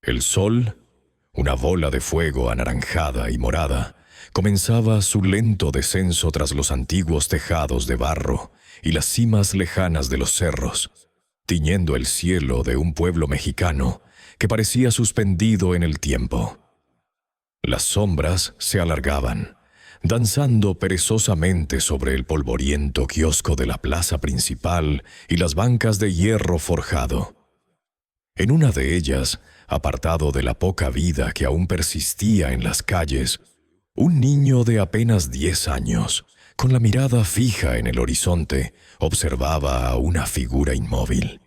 El sol, una bola de fuego anaranjada y morada, comenzaba su lento descenso tras los antiguos tejados de barro y las cimas lejanas de los cerros, tiñendo el cielo de un pueblo mexicano que parecía suspendido en el tiempo. Las sombras se alargaban, danzando perezosamente sobre el polvoriento kiosco de la plaza principal y las bancas de hierro forjado. En una de ellas, apartado de la poca vida que aún persistía en las calles, un niño de apenas 10 años, con la mirada fija en el horizonte, observaba a una figura inmóvil.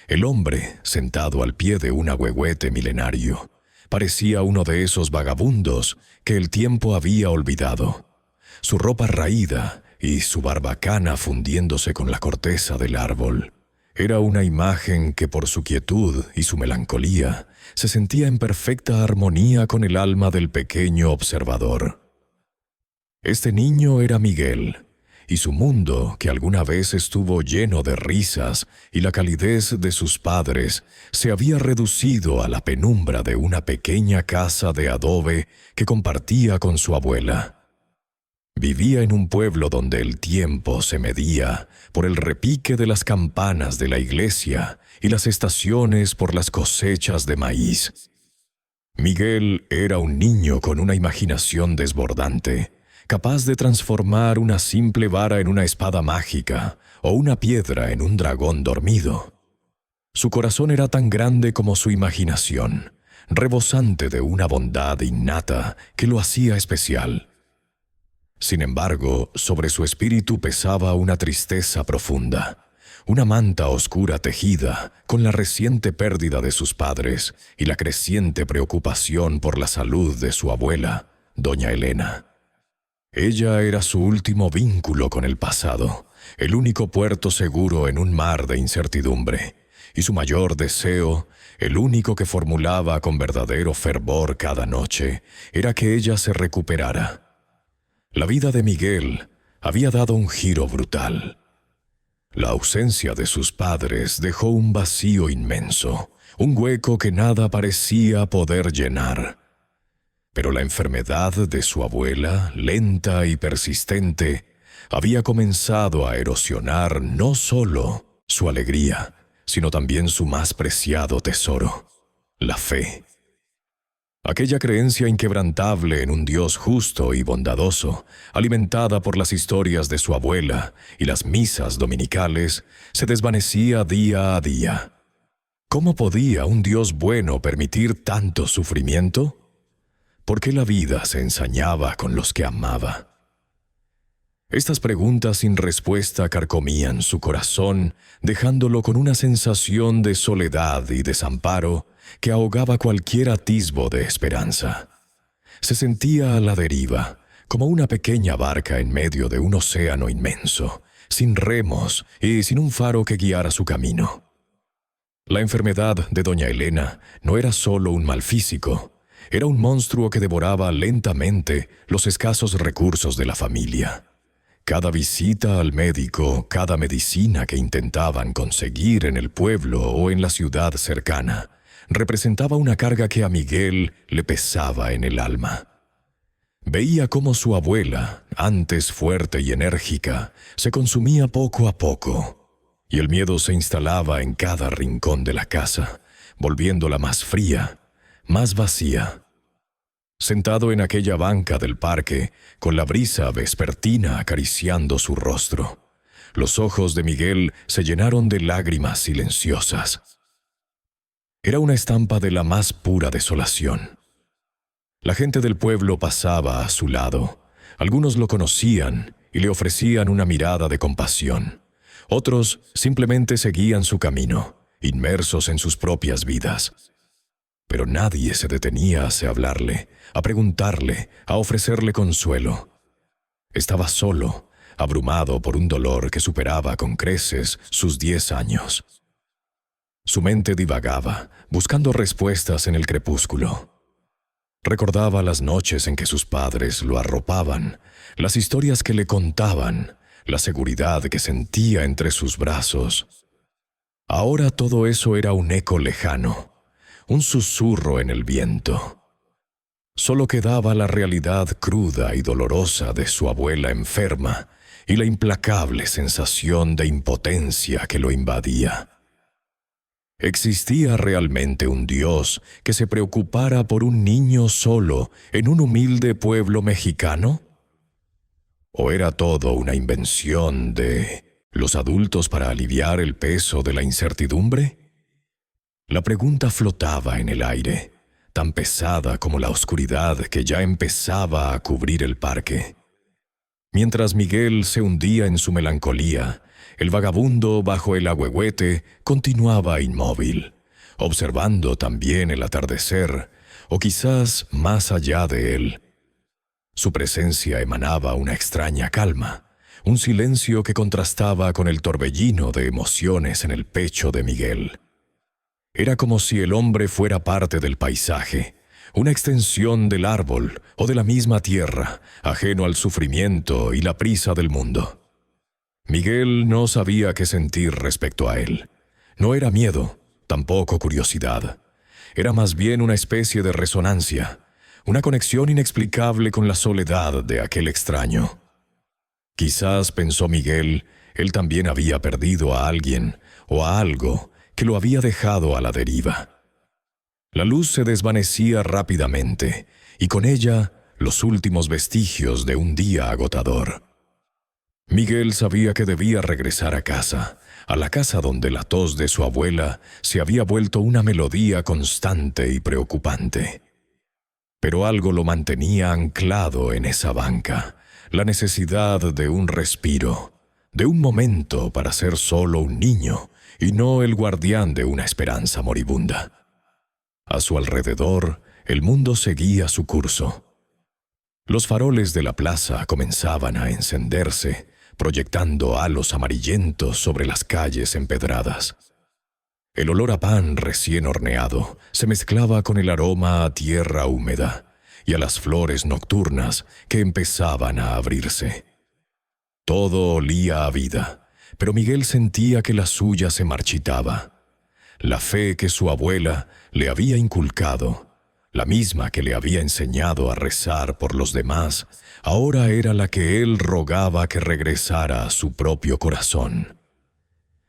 El hombre, sentado al pie de un ahuehuete milenario, parecía uno de esos vagabundos que el tiempo había olvidado. Su ropa raída y su barbacana fundiéndose con la corteza del árbol. Era una imagen que por su quietud y su melancolía se sentía en perfecta armonía con el alma del pequeño observador. Este niño era Miguel, y su mundo, que alguna vez estuvo lleno de risas y la calidez de sus padres, se había reducido a la penumbra de una pequeña casa de adobe que compartía con su abuela. Vivía en un pueblo donde el tiempo se medía por el repique de las campanas de la iglesia y las estaciones por las cosechas de maíz. Miguel era un niño con una imaginación desbordante, capaz de transformar una simple vara en una espada mágica o una piedra en un dragón dormido. Su corazón era tan grande como su imaginación, rebosante de una bondad innata que lo hacía especial. Sin embargo, sobre su espíritu pesaba una tristeza profunda, una manta oscura tejida con la reciente pérdida de sus padres y la creciente preocupación por la salud de su abuela, doña Elena. Ella era su último vínculo con el pasado, el único puerto seguro en un mar de incertidumbre, y su mayor deseo, el único que formulaba con verdadero fervor cada noche, era que ella se recuperara. La vida de Miguel había dado un giro brutal. La ausencia de sus padres dejó un vacío inmenso, un hueco que nada parecía poder llenar. Pero la enfermedad de su abuela, lenta y persistente, había comenzado a erosionar no solo su alegría, sino también su más preciado tesoro, la fe. Aquella creencia inquebrantable en un Dios justo y bondadoso, alimentada por las historias de su abuela y las misas dominicales, se desvanecía día a día. ¿Cómo podía un Dios bueno permitir tanto sufrimiento? ¿Por qué la vida se ensañaba con los que amaba? Estas preguntas sin respuesta carcomían su corazón, dejándolo con una sensación de soledad y desamparo que ahogaba cualquier atisbo de esperanza. Se sentía a la deriva, como una pequeña barca en medio de un océano inmenso, sin remos y sin un faro que guiara su camino. La enfermedad de doña Elena no era solo un mal físico, era un monstruo que devoraba lentamente los escasos recursos de la familia. Cada visita al médico, cada medicina que intentaban conseguir en el pueblo o en la ciudad cercana, representaba una carga que a Miguel le pesaba en el alma. Veía cómo su abuela, antes fuerte y enérgica, se consumía poco a poco, y el miedo se instalaba en cada rincón de la casa, volviéndola más fría, más vacía. Sentado en aquella banca del parque, con la brisa vespertina acariciando su rostro, los ojos de Miguel se llenaron de lágrimas silenciosas. Era una estampa de la más pura desolación. La gente del pueblo pasaba a su lado. Algunos lo conocían y le ofrecían una mirada de compasión. Otros simplemente seguían su camino, inmersos en sus propias vidas. Pero nadie se detenía a hablarle, a preguntarle, a ofrecerle consuelo. Estaba solo, abrumado por un dolor que superaba con creces sus 10 años. Su mente divagaba, buscando respuestas en el crepúsculo. Recordaba las noches en que sus padres lo arropaban, las historias que le contaban, la seguridad que sentía entre sus brazos. Ahora todo eso era un eco lejano, un susurro en el viento. Solo quedaba la realidad cruda y dolorosa de su abuela enferma y la implacable sensación de impotencia que lo invadía. ¿Existía realmente un Dios que se preocupara por un niño solo en un humilde pueblo mexicano? ¿O era todo una invención de los adultos para aliviar el peso de la incertidumbre? La pregunta flotaba en el aire, tan pesada como la oscuridad que ya empezaba a cubrir el parque. Mientras Miguel se hundía en su melancolía, el vagabundo bajo el ahuehuete continuaba inmóvil, observando también el atardecer, o quizás más allá de él. Su presencia emanaba una extraña calma, un silencio que contrastaba con el torbellino de emociones en el pecho de Miguel. Era como si el hombre fuera parte del paisaje, una extensión del árbol o de la misma tierra, ajeno al sufrimiento y la prisa del mundo. Miguel no sabía qué sentir respecto a él. No era miedo, tampoco curiosidad. Era más bien una especie de resonancia, una conexión inexplicable con la soledad de aquel extraño. Quizás, pensó Miguel, él también había perdido a alguien o a algo que lo había dejado a la deriva. La luz se desvanecía rápidamente, y con ella los últimos vestigios de un día agotador. Miguel sabía que debía regresar a la casa donde la tos de su abuela se había vuelto una melodía constante y preocupante. Pero algo lo mantenía anclado en esa banca, la necesidad de un respiro, de un momento para ser solo un niño y no el guardián de una esperanza moribunda. A su alrededor, el mundo seguía su curso. Los faroles de la plaza comenzaban a encenderse, proyectando halos amarillentos sobre las calles empedradas. El olor a pan recién horneado se mezclaba con el aroma a tierra húmeda y a las flores nocturnas que empezaban a abrirse. Todo olía a vida, pero Miguel sentía que la suya se marchitaba. La fe que su abuela le había inculcado, la misma que le había enseñado a rezar por los demás, ahora era la que él rogaba que regresara a su propio corazón.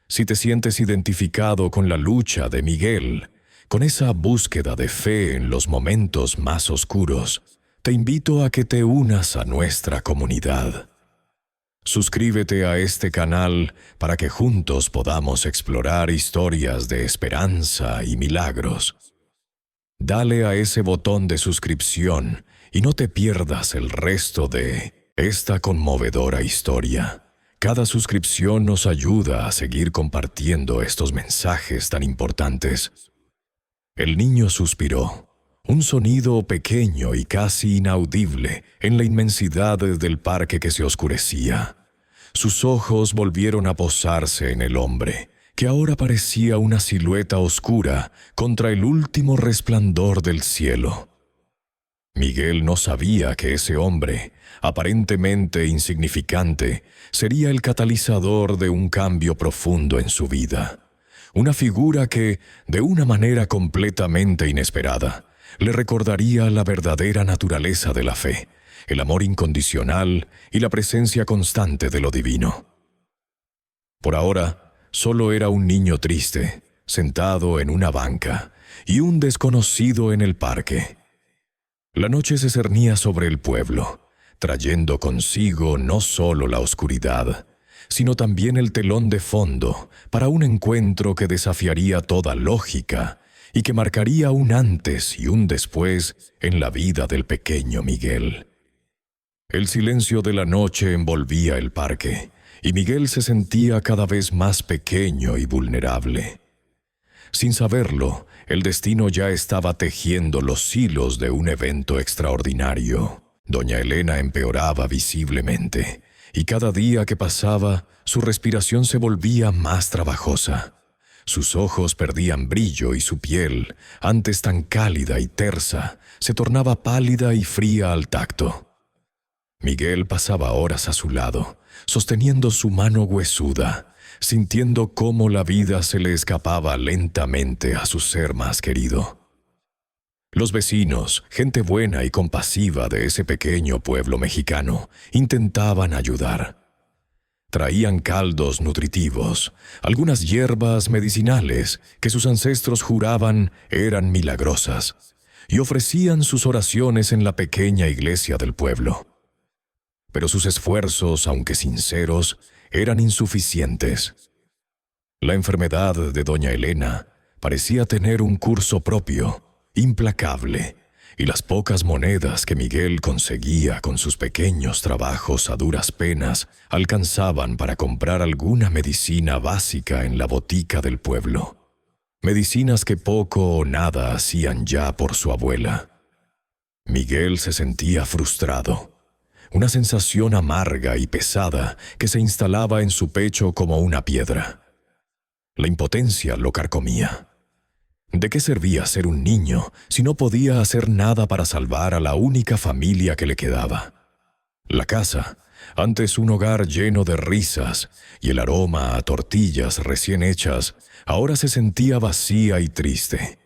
Si te sientes identificado con la lucha de Miguel, con esa búsqueda de fe en los momentos más oscuros, te invito a que te unas a nuestra comunidad. Suscríbete a este canal para que juntos podamos explorar historias de esperanza y milagros. Dale a ese botón de suscripción y no te pierdas el resto de esta conmovedora historia. Cada suscripción nos ayuda a seguir compartiendo estos mensajes tan importantes. El niño suspiró, un sonido pequeño y casi inaudible en la inmensidad del parque que se oscurecía. Sus ojos volvieron a posarse en el hombre, que ahora parecía una silueta oscura contra el último resplandor del cielo. Miguel no sabía que ese hombre, aparentemente insignificante, sería el catalizador de un cambio profundo en su vida. Una figura que, de una manera completamente inesperada, le recordaría la verdadera naturaleza de la fe, el amor incondicional y la presencia constante de lo divino. Por ahora, solo era un niño triste, sentado en una banca, y un desconocido en el parque. La noche se cernía sobre el pueblo, trayendo consigo no solo la oscuridad, sino también el telón de fondo para un encuentro que desafiaría toda lógica y que marcaría un antes y un después en la vida del pequeño Miguel. El silencio de la noche envolvía el parque, y Miguel se sentía cada vez más pequeño y vulnerable. Sin saberlo, el destino ya estaba tejiendo los hilos de un evento extraordinario. Doña Elena empeoraba visiblemente, y cada día que pasaba, su respiración se volvía más trabajosa. Sus ojos perdían brillo y su piel, antes tan cálida y tersa, se tornaba pálida y fría al tacto. Miguel pasaba horas a su lado, sosteniendo su mano huesuda, sintiendo cómo la vida se le escapaba lentamente a su ser más querido. Los vecinos, gente buena y compasiva de ese pequeño pueblo mexicano, intentaban ayudar. Traían caldos nutritivos, algunas hierbas medicinales que sus ancestros juraban eran milagrosas, y ofrecían sus oraciones en la pequeña iglesia del pueblo. Pero sus esfuerzos, aunque sinceros, eran insuficientes. La enfermedad de doña Elena parecía tener un curso propio, implacable, y las pocas monedas que Miguel conseguía con sus pequeños trabajos a duras penas alcanzaban para comprar alguna medicina básica en la botica del pueblo. Medicinas que poco o nada hacían ya por su abuela. Miguel se sentía frustrado. Una sensación amarga y pesada que se instalaba en su pecho como una piedra. La impotencia lo carcomía. ¿De qué servía ser un niño si no podía hacer nada para salvar a la única familia que le quedaba? La casa, antes un hogar lleno de risas y el aroma a tortillas recién hechas, ahora se sentía vacía y triste.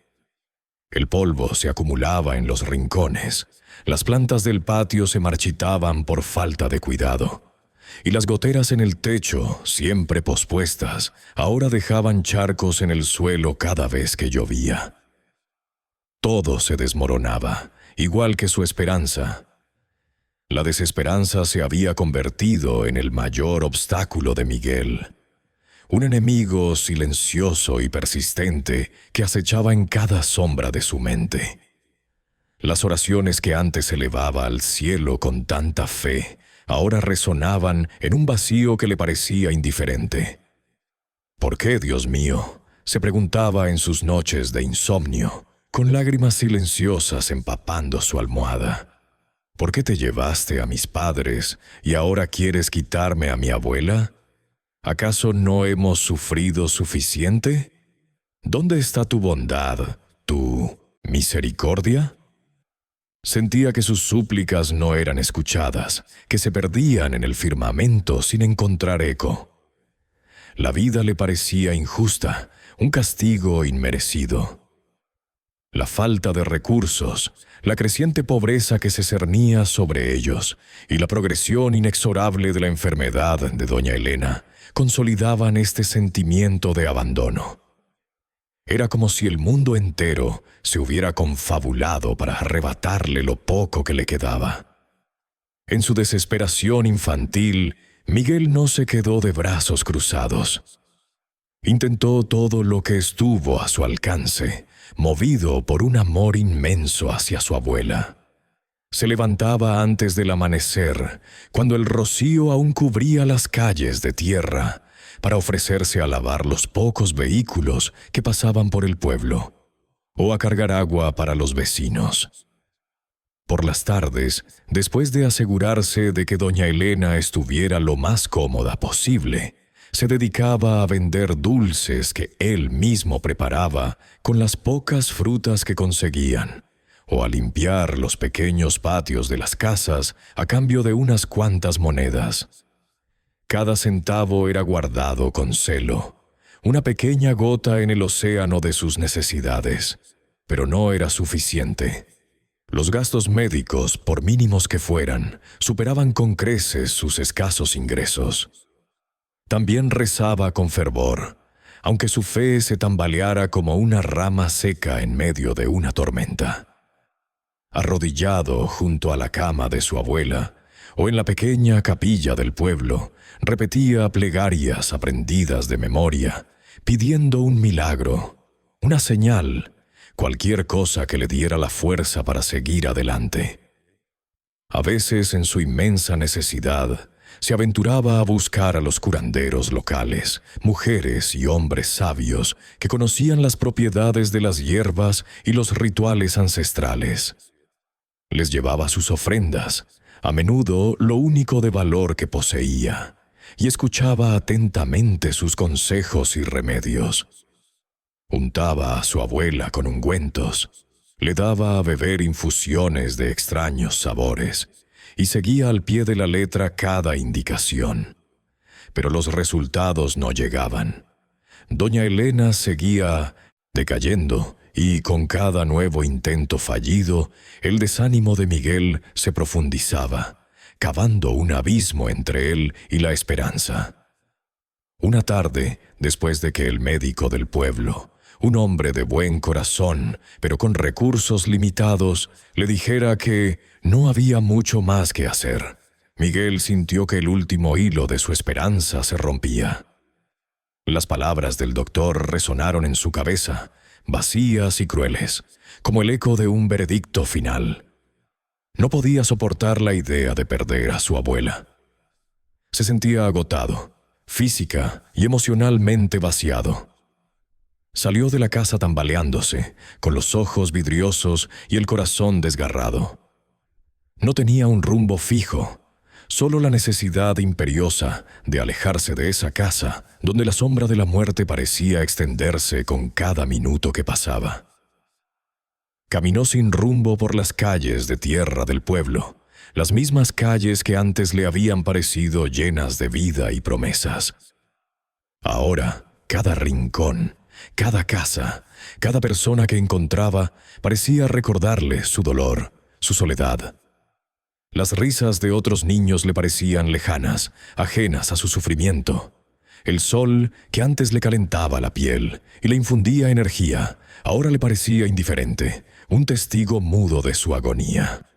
El polvo se acumulaba en los rincones, las plantas del patio se marchitaban por falta de cuidado, y las goteras en el techo, siempre pospuestas, ahora dejaban charcos en el suelo cada vez que llovía. Todo se desmoronaba, igual que su esperanza. La desesperanza se había convertido en el mayor obstáculo de Miguel, un enemigo silencioso y persistente que acechaba en cada sombra de su mente. Las oraciones que antes elevaba al cielo con tanta fe, ahora resonaban en un vacío que le parecía indiferente. ¿Por qué, Dios mío?, se preguntaba en sus noches de insomnio, con lágrimas silenciosas empapando su almohada. ¿Por qué te llevaste a mis padres y ahora quieres quitarme a mi abuela? ¿Acaso no hemos sufrido suficiente? ¿Dónde está tu bondad, tu misericordia? Sentía que sus súplicas no eran escuchadas, que se perdían en el firmamento sin encontrar eco. La vida le parecía injusta, un castigo inmerecido. La falta de recursos, la creciente pobreza que se cernía sobre ellos y la progresión inexorable de la enfermedad de doña Elena consolidaban este sentimiento de abandono. Era como si el mundo entero se hubiera confabulado para arrebatarle lo poco que le quedaba. En su desesperación infantil, Miguel no se quedó de brazos cruzados. Intentó todo lo que estuvo a su alcance, movido por un amor inmenso hacia su abuela. Se levantaba antes del amanecer, cuando el rocío aún cubría las calles de tierra, para ofrecerse a lavar los pocos vehículos que pasaban por el pueblo, o a cargar agua para los vecinos. Por las tardes, después de asegurarse de que doña Elena estuviera lo más cómoda posible, se dedicaba a vender dulces que él mismo preparaba con las pocas frutas que conseguían, o a limpiar los pequeños patios de las casas a cambio de unas cuantas monedas. Cada centavo era guardado con celo, una pequeña gota en el océano de sus necesidades, pero no era suficiente. Los gastos médicos, por mínimos que fueran, superaban con creces sus escasos ingresos. También rezaba con fervor, aunque su fe se tambaleara como una rama seca en medio de una tormenta. Arrodillado junto a la cama de su abuela, o en la pequeña capilla del pueblo, repetía plegarias aprendidas de memoria, pidiendo un milagro, una señal, cualquier cosa que le diera la fuerza para seguir adelante. A veces, en su inmensa necesidad, se aventuraba a buscar a los curanderos locales, mujeres y hombres sabios que conocían las propiedades de las hierbas y los rituales ancestrales. Les llevaba sus ofrendas, a menudo lo único de valor que poseía, y escuchaba atentamente sus consejos y remedios. Untaba a su abuela con ungüentos, le daba a beber infusiones de extraños sabores, y seguía al pie de la letra cada indicación. Pero los resultados no llegaban. Doña Elena seguía decayendo y con cada nuevo intento fallido, el desánimo de Miguel se profundizaba, cavando un abismo entre él y la esperanza. Una tarde, después de que el médico del pueblo, un hombre de buen corazón, pero con recursos limitados, le dijera que no había mucho más que hacer, Miguel sintió que el último hilo de su esperanza se rompía. Las palabras del doctor resonaron en su cabeza, vacías y crueles, como el eco de un veredicto final. No podía soportar la idea de perder a su abuela. Se sentía agotado, física y emocionalmente vaciado. Salió de la casa tambaleándose, con los ojos vidriosos y el corazón desgarrado. No tenía un rumbo fijo, solo la necesidad imperiosa de alejarse de esa casa donde la sombra de la muerte parecía extenderse con cada minuto que pasaba. Caminó sin rumbo por las calles de tierra del pueblo, las mismas calles que antes le habían parecido llenas de vida y promesas. Ahora, cada rincón, cada casa, cada persona que encontraba parecía recordarle su dolor, su soledad. Las risas de otros niños le parecían lejanas, ajenas a su sufrimiento. El sol, que antes le calentaba la piel y le infundía energía, ahora le parecía indiferente, un testigo mudo de su agonía.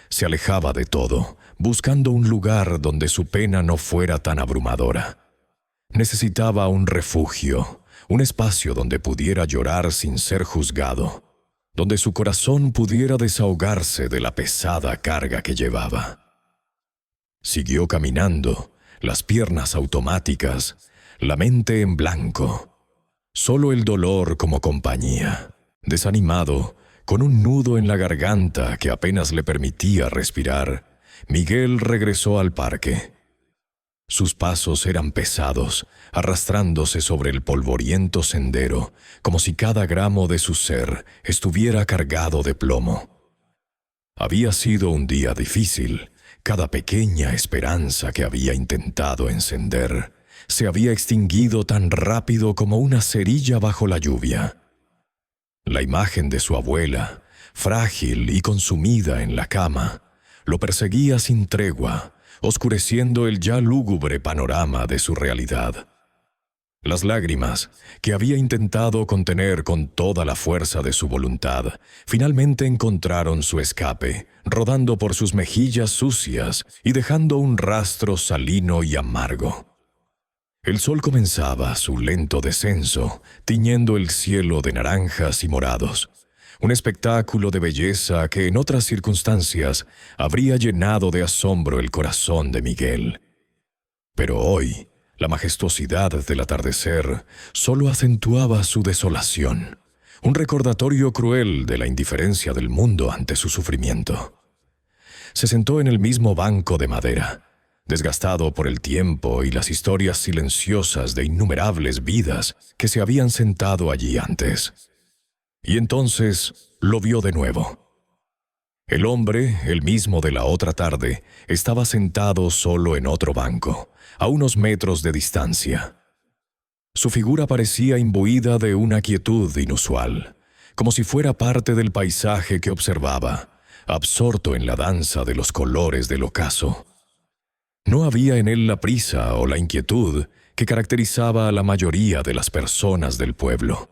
Se alejaba de todo, buscando un lugar donde su pena no fuera tan abrumadora. Necesitaba un refugio, un espacio donde pudiera llorar sin ser juzgado, donde su corazón pudiera desahogarse de la pesada carga que llevaba. Siguió caminando, las piernas automáticas, la mente en blanco, solo el dolor como compañía. Desanimado, con un nudo en la garganta que apenas le permitía respirar, Miguel regresó al parque. Sus pasos eran pesados, arrastrándose sobre el polvoriento sendero, como si cada gramo de su ser estuviera cargado de plomo. Había sido un día difícil. Cada pequeña esperanza que había intentado encender se había extinguido tan rápido como una cerilla bajo la lluvia. La imagen de su abuela, frágil y consumida en la cama, lo perseguía sin tregua, oscureciendo el ya lúgubre panorama de su realidad. Las lágrimas, que había intentado contener con toda la fuerza de su voluntad, finalmente encontraron su escape, rodando por sus mejillas sucias y dejando un rastro salino y amargo. El sol comenzaba su lento descenso, tiñendo el cielo de naranjas y morados, un espectáculo de belleza que en otras circunstancias habría llenado de asombro el corazón de Miguel. Pero hoy, la majestuosidad del atardecer solo acentuaba su desolación, un recordatorio cruel de la indiferencia del mundo ante su sufrimiento. Se sentó en el mismo banco de madera, desgastado por el tiempo y las historias silenciosas de innumerables vidas que se habían sentado allí antes. Y entonces lo vio de nuevo. El hombre, el mismo de la otra tarde, estaba sentado solo en otro banco, a unos metros de distancia. Su figura parecía imbuida de una quietud inusual, como si fuera parte del paisaje que observaba, absorto en la danza de los colores del ocaso. No había en él la prisa o la inquietud que caracterizaba a la mayoría de las personas del pueblo.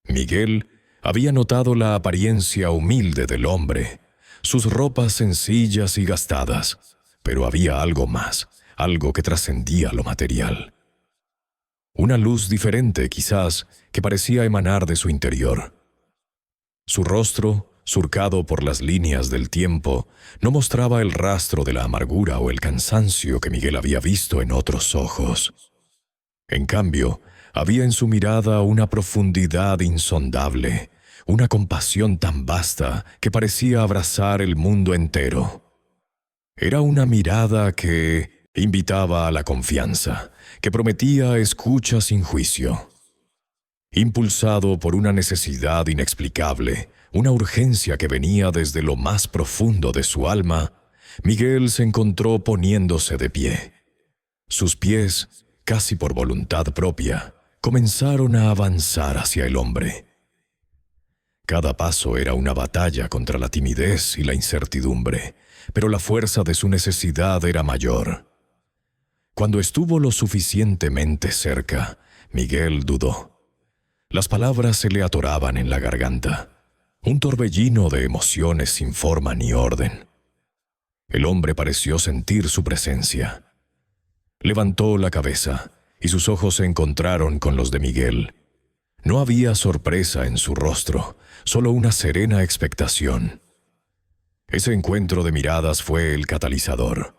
Miguel había notado la apariencia humilde del hombre, sus ropas sencillas y gastadas, pero había algo más, algo que trascendía lo material. Una luz diferente, quizás, que parecía emanar de su interior. Su rostro, surcado por las líneas del tiempo, no mostraba el rastro de la amargura o el cansancio que Miguel había visto en otros ojos. En cambio, había en su mirada una profundidad insondable, una compasión tan vasta que parecía abrazar el mundo entero. Era una mirada que invitaba a la confianza, que prometía escucha sin juicio. Impulsado por una necesidad inexplicable, una urgencia que venía desde lo más profundo de su alma, Miguel se encontró poniéndose de pie. Sus pies, casi por voluntad propia, comenzaron a avanzar hacia el hombre. Cada paso era una batalla contra la timidez y la incertidumbre, pero la fuerza de su necesidad era mayor. Cuando estuvo lo suficientemente cerca, Miguel dudó. Las palabras se le atoraban en la garganta. Un torbellino de emociones sin forma ni orden. El hombre pareció sentir su presencia. Levantó la cabeza y sus ojos se encontraron con los de Miguel. No había sorpresa en su rostro, solo una serena expectación. Ese encuentro de miradas fue el catalizador.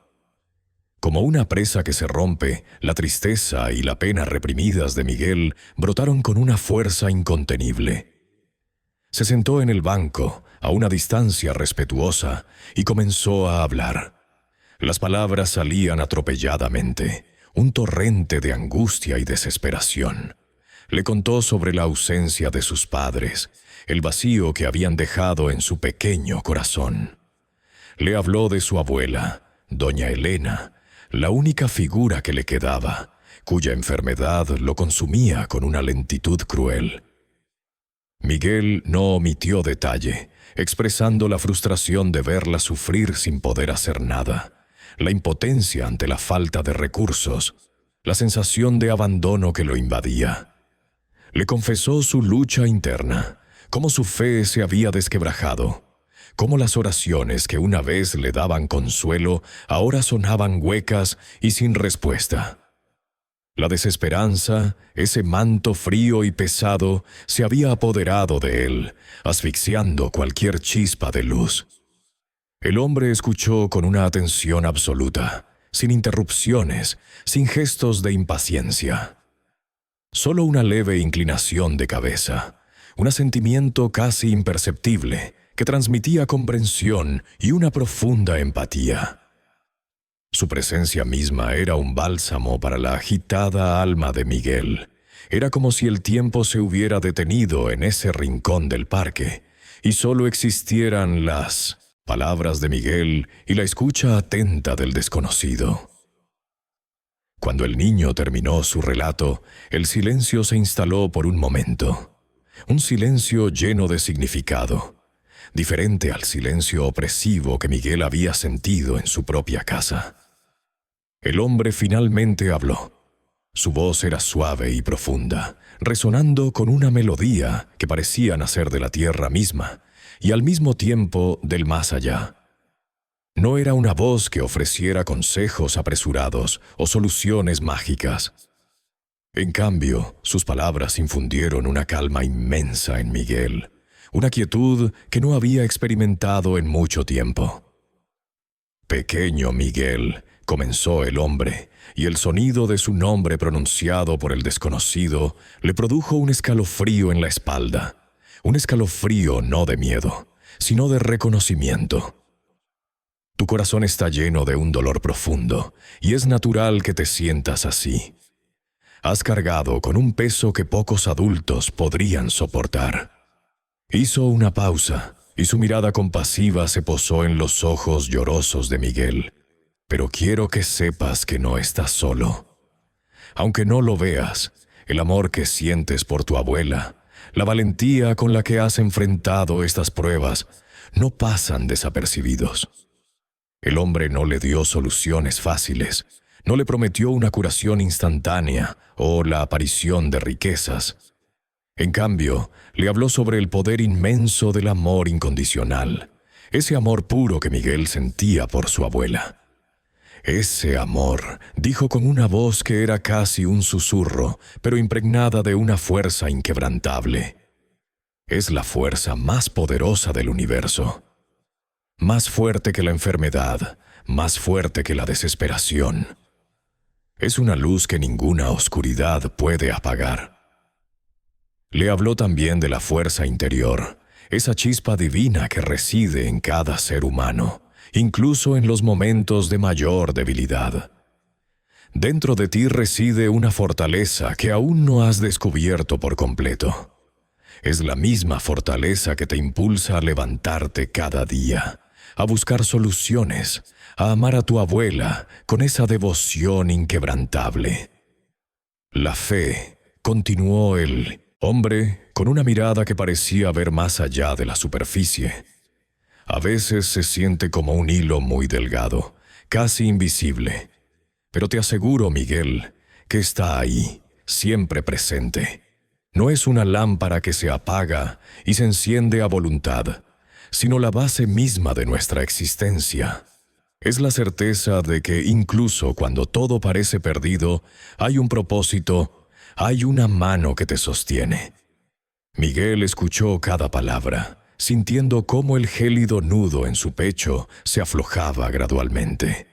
Como una presa que se rompe, la tristeza y la pena reprimidas de Miguel brotaron con una fuerza incontenible. Se sentó en el banco, a una distancia respetuosa, y comenzó a hablar. Las palabras salían atropelladamente, un torrente de angustia y desesperación. Le contó sobre la ausencia de sus padres, el vacío que habían dejado en su pequeño corazón. Le habló de su abuela, doña Elena, la única figura que le quedaba, cuya enfermedad lo consumía con una lentitud cruel. Miguel no omitió detalle, expresando la frustración de verla sufrir sin poder hacer nada, la impotencia ante la falta de recursos, la sensación de abandono que lo invadía. Le confesó su lucha interna, cómo su fe se había desquebrajado, cómo las oraciones que una vez le daban consuelo ahora sonaban huecas y sin respuesta. La desesperanza, ese manto frío y pesado, se había apoderado de él, asfixiando cualquier chispa de luz. El hombre escuchó con una atención absoluta, sin interrupciones, sin gestos de impaciencia. Solo una leve inclinación de cabeza, un asentimiento casi imperceptible que transmitía comprensión y una profunda empatía. Su presencia misma era un bálsamo para la agitada alma de Miguel. Era como si el tiempo se hubiera detenido en ese rincón del parque y solo existieran las palabras de Miguel y la escucha atenta del desconocido. Cuando el niño terminó su relato, el silencio se instaló por un momento. Un silencio lleno de significado, diferente al silencio opresivo que Miguel había sentido en su propia casa. El hombre finalmente habló. Su voz era suave y profunda, resonando con una melodía que parecía nacer de la tierra misma y al mismo tiempo del más allá. No era una voz que ofreciera consejos apresurados o soluciones mágicas. En cambio, sus palabras infundieron una calma inmensa en Miguel, una quietud que no había experimentado en mucho tiempo. «Pequeño Miguel», comenzó el hombre, y el sonido de su nombre pronunciado por el desconocido le produjo un escalofrío en la espalda, un escalofrío no de miedo, sino de reconocimiento. Tu corazón está lleno de un dolor profundo, y es natural que te sientas así. Has cargado con un peso que pocos adultos podrían soportar. Hizo una pausa, y su mirada compasiva se posó en los ojos llorosos de Miguel. Pero quiero que sepas que no estás solo. Aunque no lo veas, el amor que sientes por tu abuela, la valentía con la que has enfrentado estas pruebas, no pasan desapercibidos. El hombre no le dio soluciones fáciles, no le prometió una curación instantánea o la aparición de riquezas. En cambio, le habló sobre el poder inmenso del amor incondicional, ese amor puro que Miguel sentía por su abuela. Ese amor, dijo con una voz que era casi un susurro, pero impregnada de una fuerza inquebrantable. Es la fuerza más poderosa del universo. Más fuerte que la enfermedad, más fuerte que la desesperación. Es una luz que ninguna oscuridad puede apagar. Le habló también de la fuerza interior, esa chispa divina que reside en cada ser humano, incluso en los momentos de mayor debilidad. Dentro de ti reside una fortaleza que aún no has descubierto por completo. Es la misma fortaleza que te impulsa a levantarte cada día, a buscar soluciones, a amar a tu abuela con esa devoción inquebrantable. La fe, continuó el hombre, con una mirada que parecía ver más allá de la superficie. A veces se siente como un hilo muy delgado, casi invisible. Pero te aseguro, Miguel, que está ahí, siempre presente. No es una lámpara que se apaga y se enciende a voluntad, sino la base misma de nuestra existencia. Es la certeza de que incluso cuando todo parece perdido, hay un propósito, hay una mano que te sostiene. Miguel escuchó cada palabra, sintiendo cómo el gélido nudo en su pecho se aflojaba gradualmente.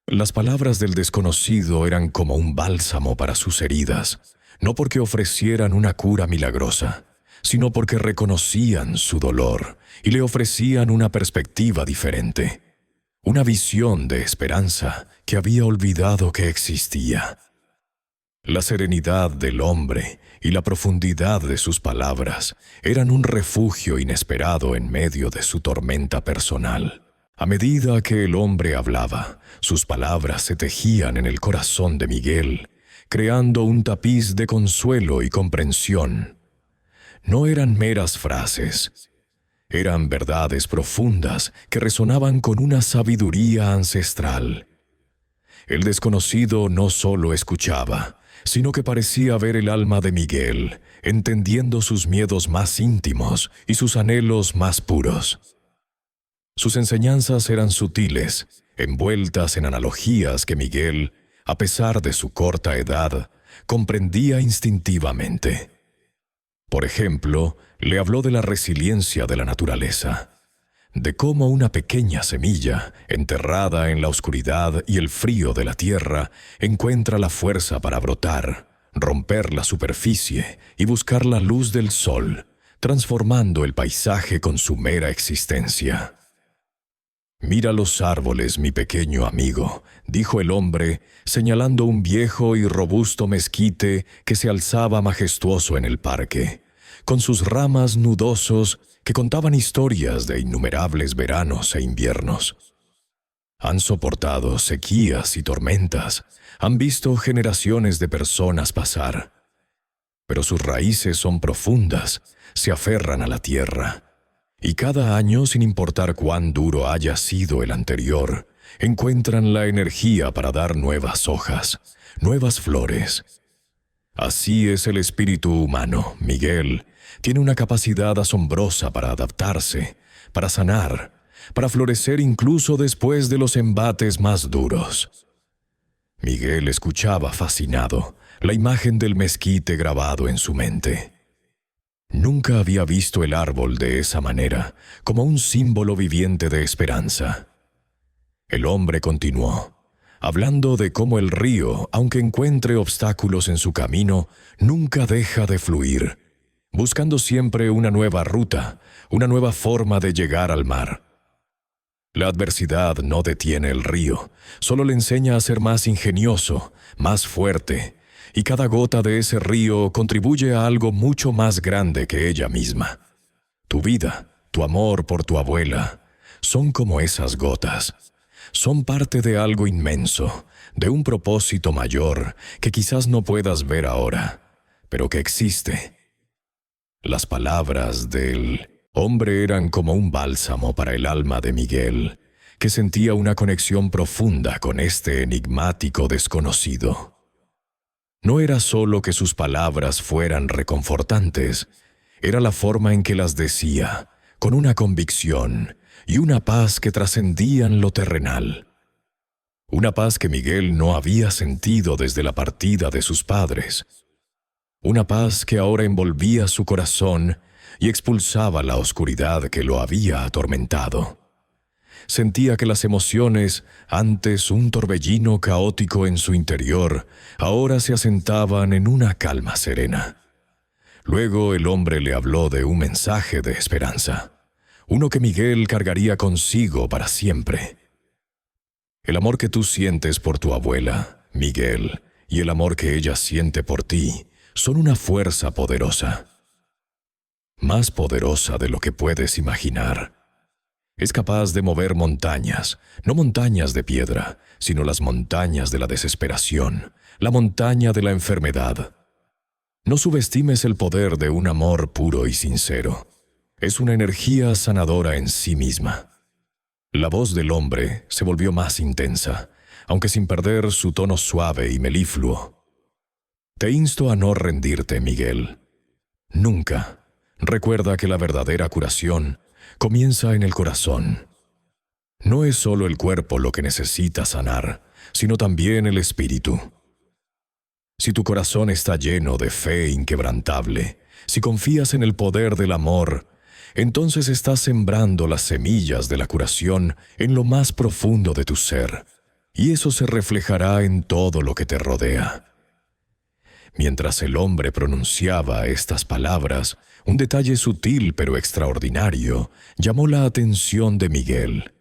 Las palabras del desconocido eran como un bálsamo para sus heridas, no porque ofrecieran una cura milagrosa, sino porque reconocían su dolor y le ofrecían una perspectiva diferente, una visión de esperanza que había olvidado que existía. La serenidad del hombre y la profundidad de sus palabras eran un refugio inesperado en medio de su tormenta personal. A medida que el hombre hablaba, sus palabras se tejían en el corazón de Miguel, creando un tapiz de consuelo y comprensión. No eran meras frases, eran verdades profundas que resonaban con una sabiduría ancestral. El desconocido no solo escuchaba, sino que parecía ver el alma de Miguel, entendiendo sus miedos más íntimos y sus anhelos más puros. Sus enseñanzas eran sutiles, envueltas en analogías que Miguel, a pesar de su corta edad, comprendía instintivamente. Por ejemplo, le habló de la resiliencia de la naturaleza, de cómo una pequeña semilla, enterrada en la oscuridad y el frío de la tierra, encuentra la fuerza para brotar, romper la superficie y buscar la luz del sol, transformando el paisaje con su mera existencia. «Mira los árboles, mi pequeño amigo», dijo el hombre, señalando un viejo y robusto mezquite que se alzaba majestuoso en el parque, con sus ramas nudosos que contaban historias de innumerables veranos e inviernos. Han soportado sequías y tormentas, han visto generaciones de personas pasar, pero sus raíces son profundas, se aferran a la tierra. Y cada año, sin importar cuán duro haya sido el anterior, encuentran la energía para dar nuevas hojas, nuevas flores. Así es el espíritu humano, Miguel. Tiene una capacidad asombrosa para adaptarse, para sanar, para florecer incluso después de los embates más duros. Miguel escuchaba fascinado la imagen del mezquite grabado en su mente. Nunca había visto el árbol de esa manera, como un símbolo viviente de esperanza. El hombre continuó, hablando de cómo el río, aunque encuentre obstáculos en su camino, nunca deja de fluir, buscando siempre una nueva ruta, una nueva forma de llegar al mar. La adversidad no detiene el río, solo le enseña a ser más ingenioso, más fuerte, y cada gota de ese río contribuye a algo mucho más grande que ella misma. Tu vida, tu amor por tu abuela, son como esas gotas. Son parte de algo inmenso, de un propósito mayor que quizás no puedas ver ahora, pero que existe. Las palabras del hombre eran como un bálsamo para el alma de Miguel, que sentía una conexión profunda con este enigmático desconocido. No era solo que sus palabras fueran reconfortantes, era la forma en que las decía, con una convicción y una paz que trascendían lo terrenal. Una paz que Miguel no había sentido desde la partida de sus padres. Una paz que ahora envolvía su corazón y expulsaba la oscuridad que lo había atormentado. Sentía que las emociones, antes un torbellino caótico en su interior, ahora se asentaban en una calma serena. Luego el hombre le habló de un mensaje de esperanza, uno que Miguel cargaría consigo para siempre. El amor que tú sientes por tu abuela, Miguel, y el amor que ella siente por ti, son una fuerza poderosa. Más poderosa de lo que puedes imaginar. Es capaz de mover montañas, no montañas de piedra, sino las montañas de la desesperación, la montaña de la enfermedad. No subestimes el poder de un amor puro y sincero. Es una energía sanadora en sí misma. La voz del hombre se volvió más intensa, aunque sin perder su tono suave y melifluo. Te insto a no rendirte, Miguel. Nunca. Recuerda que la verdadera curación comienza en el corazón. No es solo el cuerpo lo que necesita sanar, sino también el espíritu. Si tu corazón está lleno de fe inquebrantable, si confías en el poder del amor, entonces estás sembrando las semillas de la curación en lo más profundo de tu ser, y eso se reflejará en todo lo que te rodea. Mientras el hombre pronunciaba estas palabras, un detalle sutil pero extraordinario llamó la atención de Miguel.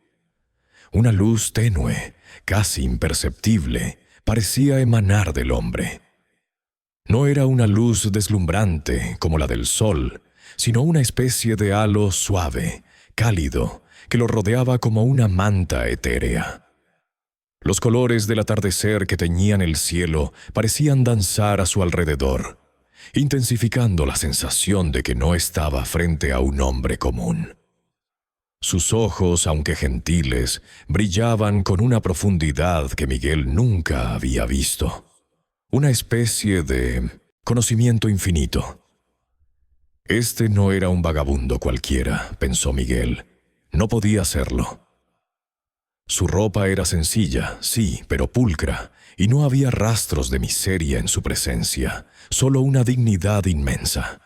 Una luz tenue, casi imperceptible, parecía emanar del hombre. No era una luz deslumbrante como la del sol, sino una especie de halo suave, cálido, que lo rodeaba como una manta etérea. Los colores del atardecer que teñían el cielo parecían danzar a su alrededor, intensificando la sensación de que no estaba frente a un hombre común. Sus ojos, aunque gentiles, brillaban con una profundidad que Miguel nunca había visto. Una especie de conocimiento infinito. Este no era un vagabundo cualquiera, pensó Miguel. No podía serlo. Su ropa era sencilla, sí, pero pulcra, y no había rastros de miseria en su presencia, solo una dignidad inmensa.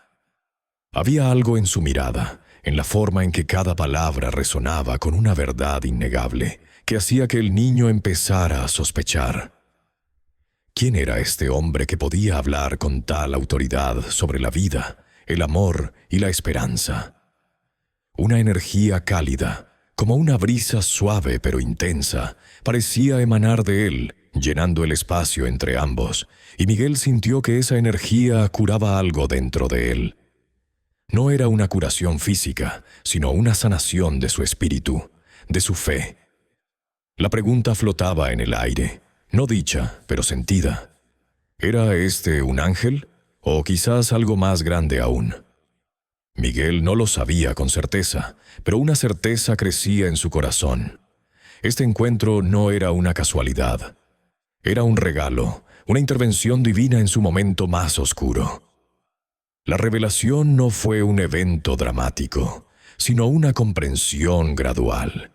Había algo en su mirada, en la forma en que cada palabra resonaba con una verdad innegable, que hacía que el niño empezara a sospechar. ¿Quién era este hombre que podía hablar con tal autoridad sobre la vida, el amor y la esperanza? Una energía cálida, como una brisa suave pero intensa, parecía emanar de él, llenando el espacio entre ambos, y Miguel sintió que esa energía curaba algo dentro de él. No era una curación física, sino una sanación de su espíritu, de su fe. La pregunta flotaba en el aire, no dicha, pero sentida. ¿Era este un ángel? ¿O quizás algo más grande aún? Miguel no lo sabía con certeza, pero una certeza crecía en su corazón. Este encuentro no era una casualidad. Era un regalo, una intervención divina en su momento más oscuro. La revelación no fue un evento dramático, sino una comprensión gradual.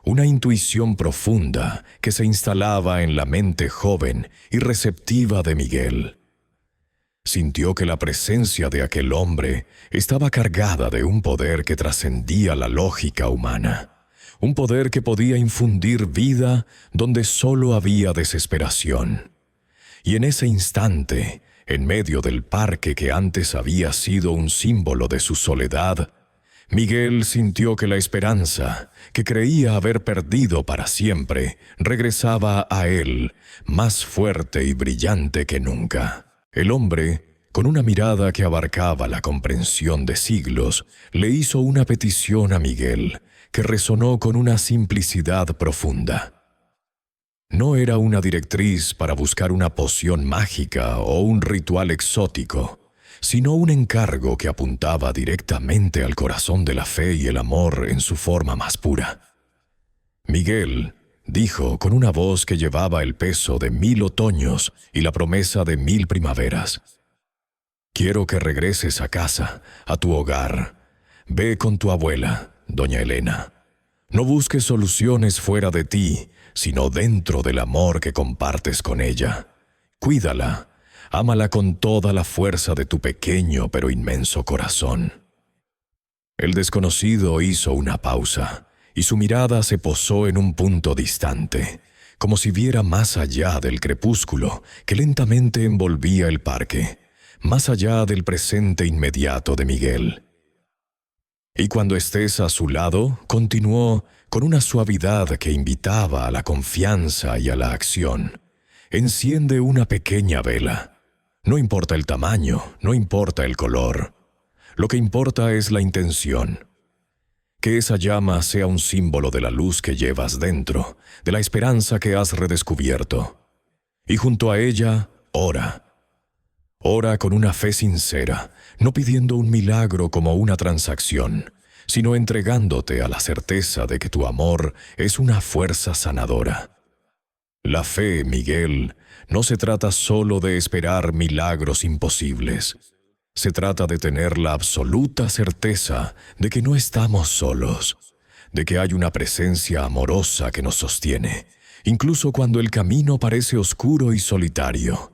Una intuición profunda que se instalaba en la mente joven y receptiva de Miguel. Sintió que la presencia de aquel hombre estaba cargada de un poder que trascendía la lógica humana, un poder que podía infundir vida donde solo había desesperación. Y en ese instante, en medio del parque que antes había sido un símbolo de su soledad, Miguel sintió que la esperanza, que creía haber perdido para siempre, regresaba a él, más fuerte y brillante que nunca. El hombre, con una mirada que abarcaba la comprensión de siglos, le hizo una petición a Miguel, que resonó con una simplicidad profunda. No era una directriz para buscar una poción mágica o un ritual exótico, sino un encargo que apuntaba directamente al corazón de la fe y el amor en su forma más pura. Miguel, dijo con una voz que llevaba el peso de 1000 otoños y la promesa de 1000 primaveras: quiero que regreses a casa, a tu hogar. Ve con tu abuela, doña Elena. No busques soluciones fuera de ti, sino dentro del amor que compartes con ella. Cuídala, ámala con toda la fuerza de tu pequeño pero inmenso corazón. El desconocido hizo una pausa, y su mirada se posó en un punto distante, como si viera más allá del crepúsculo que lentamente envolvía el parque, más allá del presente inmediato de Miguel. Y cuando estés a su lado, continuó con una suavidad que invitaba a la confianza y a la acción. Enciende una pequeña vela. No importa el tamaño, no importa el color. Lo que importa es la intención. Que esa llama sea un símbolo de la luz que llevas dentro, de la esperanza que has redescubierto. Y junto a ella, ora. Ora con una fe sincera, no pidiendo un milagro como una transacción, sino entregándote a la certeza de que tu amor es una fuerza sanadora. La fe, Miguel, no se trata solo de esperar milagros imposibles. Se trata de tener la absoluta certeza de que no estamos solos, de que hay una presencia amorosa que nos sostiene, incluso cuando el camino parece oscuro y solitario.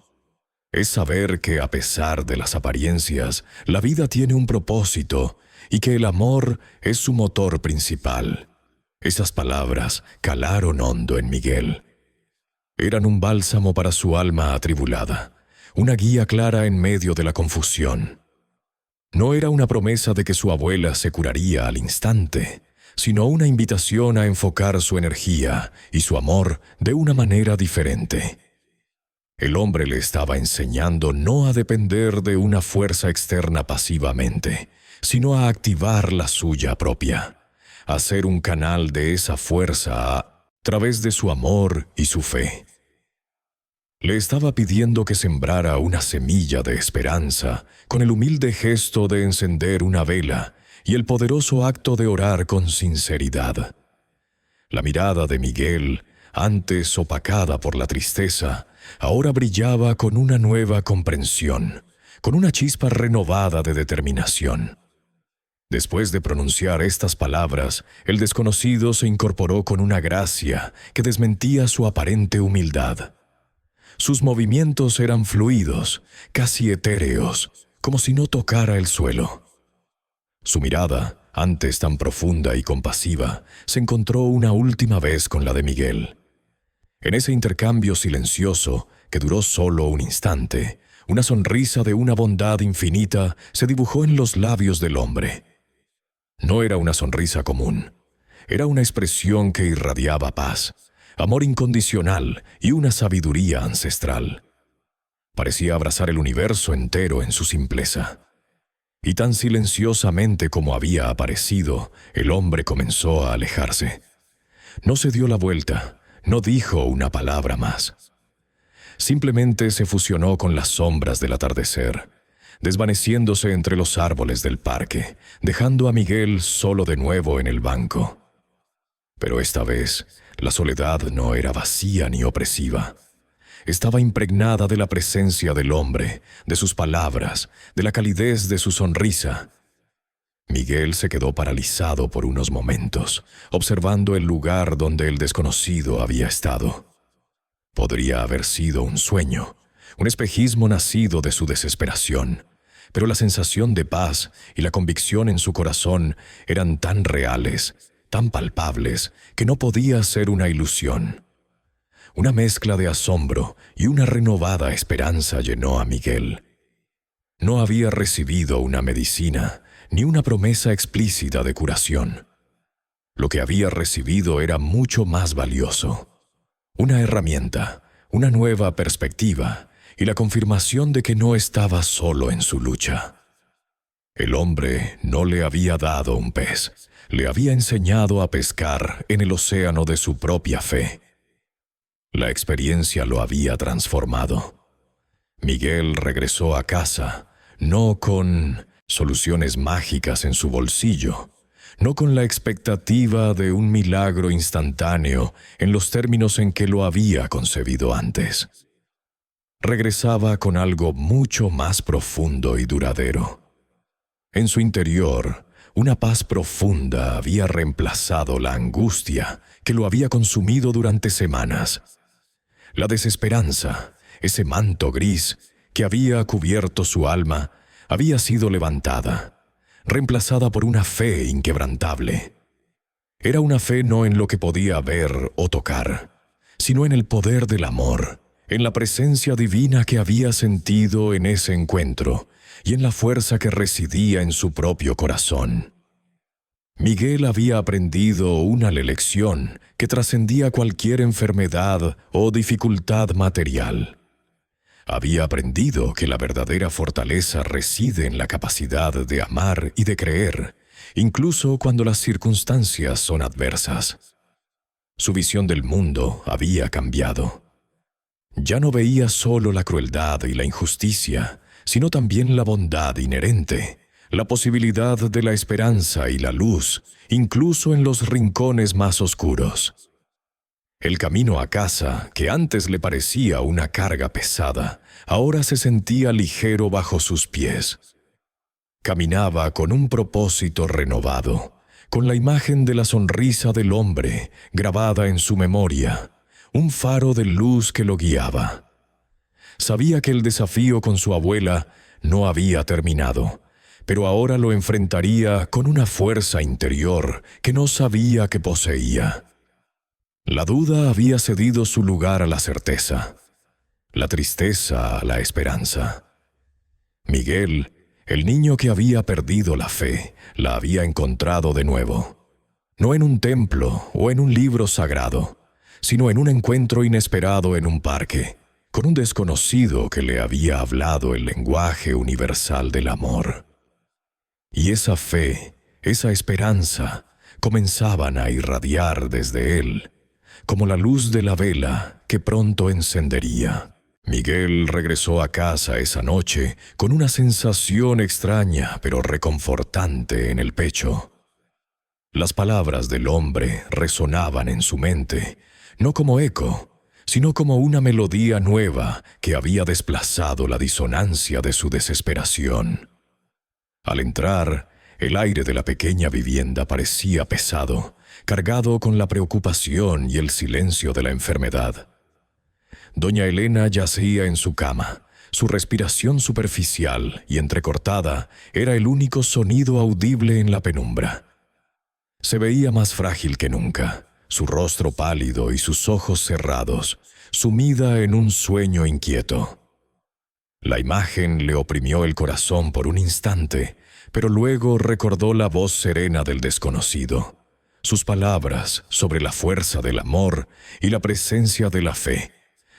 Es saber que a pesar de las apariencias, la vida tiene un propósito y que el amor es su motor principal. Esas palabras calaron hondo en Miguel. Eran un bálsamo para su alma atribulada, una guía clara en medio de la confusión. No era una promesa de que su abuela se curaría al instante, sino una invitación a enfocar su energía y su amor de una manera diferente. El hombre le estaba enseñando no a depender de una fuerza externa pasivamente, sino a activar la suya propia, a ser un canal de esa fuerza a través de su amor y su fe. Le estaba pidiendo que sembrara una semilla de esperanza con el humilde gesto de encender una vela y el poderoso acto de orar con sinceridad. La mirada de Miguel, antes opacada por la tristeza, ahora brillaba con una nueva comprensión, con una chispa renovada de determinación. Después de pronunciar estas palabras, el desconocido se incorporó con una gracia que desmentía su aparente humildad. Sus movimientos eran fluidos, casi etéreos, como si no tocara el suelo. Su mirada, antes tan profunda y compasiva, se encontró una última vez con la de Miguel. En ese intercambio silencioso, que duró solo un instante, una sonrisa de una bondad infinita se dibujó en los labios del hombre. No era una sonrisa común. Era una expresión que irradiaba paz, amor incondicional y una sabiduría ancestral. Parecía abrazar el universo entero en su simpleza. Y tan silenciosamente como había aparecido, el hombre comenzó a alejarse. No se dio la vuelta, no dijo una palabra más. Simplemente se fusionó con las sombras del atardecer, desvaneciéndose entre los árboles del parque, dejando a Miguel solo de nuevo en el banco. Pero esta vez, la soledad no era vacía ni opresiva. Estaba impregnada de la presencia del hombre, de sus palabras, de la calidez de su sonrisa. Miguel se quedó paralizado por unos momentos, observando el lugar donde el desconocido había estado. Podría haber sido un sueño, un espejismo nacido de su desesperación, pero la sensación de paz y la convicción en su corazón eran tan reales, tan palpables, que no podía ser una ilusión. Una mezcla de asombro y una renovada esperanza llenó a Miguel. No había recibido una medicina, ni una promesa explícita de curación. Lo que había recibido era mucho más valioso. Una herramienta, una nueva perspectiva y la confirmación de que no estaba solo en su lucha. El hombre no le había dado un pez, le había enseñado a pescar en el océano de su propia fe. La experiencia lo había transformado. Miguel regresó a casa, no con soluciones mágicas en su bolsillo, no con la expectativa de un milagro instantáneo en los términos en que lo había concebido antes. Regresaba con algo mucho más profundo y duradero. En su interior, una paz profunda había reemplazado la angustia que lo había consumido durante semanas. La desesperanza, ese manto gris que había cubierto su alma, había sido levantada, reemplazada por una fe inquebrantable. Era una fe no en lo que podía ver o tocar, sino en el poder del amor, en la presencia divina que había sentido en ese encuentro y en la fuerza que residía en su propio corazón. Miguel había aprendido una lección que trascendía cualquier enfermedad o dificultad material. Había aprendido que la verdadera fortaleza reside en la capacidad de amar y de creer, incluso cuando las circunstancias son adversas. Su visión del mundo había cambiado. Ya no veía solo la crueldad y la injusticia, sino también la bondad inherente, la posibilidad de la esperanza y la luz, incluso en los rincones más oscuros. El camino a casa, que antes le parecía una carga pesada, ahora se sentía ligero bajo sus pies. Caminaba con un propósito renovado, con la imagen de la sonrisa del hombre grabada en su memoria, un faro de luz que lo guiaba. Sabía que el desafío con su abuela no había terminado, pero ahora lo enfrentaría con una fuerza interior que no sabía que poseía. La duda había cedido su lugar a la certeza, la tristeza a la esperanza. Miguel, el niño que había perdido la fe, la había encontrado de nuevo. No en un templo o en un libro sagrado, sino en un encuentro inesperado en un parque, con un desconocido que le había hablado el lenguaje universal del amor. Y esa fe, esa esperanza, comenzaban a irradiar desde él, como la luz de la vela que pronto encendería. Miguel regresó a casa esa noche con una sensación extraña pero reconfortante en el pecho. Las palabras del hombre resonaban en su mente, no como eco, sino como una melodía nueva que había desplazado la disonancia de su desesperación. Al entrar, el aire de la pequeña vivienda parecía pesado, cargado con la preocupación y el silencio de la enfermedad. Doña Elena yacía en su cama. Su respiración superficial y entrecortada era el único sonido audible en la penumbra. Se veía más frágil que nunca, su rostro pálido y sus ojos cerrados, sumida en un sueño inquieto. La imagen le oprimió el corazón por un instante, pero luego recordó la voz serena del desconocido, sus palabras sobre la fuerza del amor y la presencia de la fe.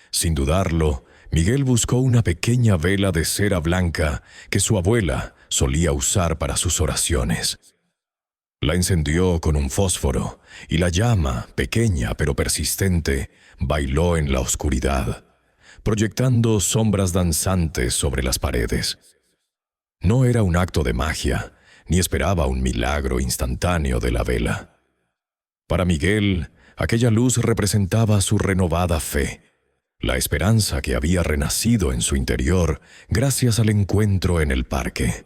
Sin dudarlo, Miguel buscó una pequeña vela de cera blanca que su abuela solía usar para sus oraciones. La encendió con un fósforo y la llama, pequeña pero persistente, bailó en la oscuridad, proyectando sombras danzantes sobre las paredes. No era un acto de magia, ni esperaba un milagro instantáneo de la vela. Para Miguel, aquella luz representaba su renovada fe, la esperanza que había renacido en su interior gracias al encuentro en el parque.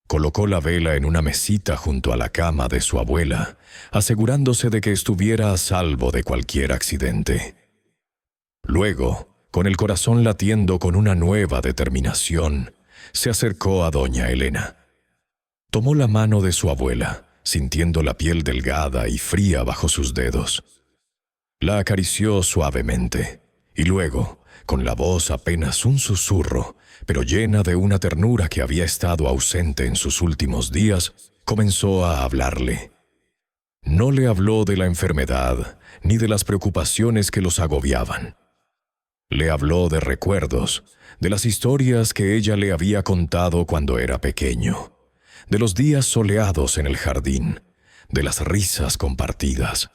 Colocó la vela en una mesita junto a la cama de su abuela, asegurándose de que estuviera a salvo de cualquier accidente. Luego, con el corazón latiendo con una nueva determinación, se acercó a doña Elena. Tomó la mano de su abuela, sintiendo la piel delgada y fría bajo sus dedos. La acarició suavemente, y luego, con la voz apenas un susurro, pero llena de una ternura que había estado ausente en sus últimos días, comenzó a hablarle. No le habló de la enfermedad, ni de las preocupaciones que los agobiaban. Le habló de recuerdos, de las historias que ella le había contado cuando era pequeño, de los días soleados en el jardín, de las risas compartidas.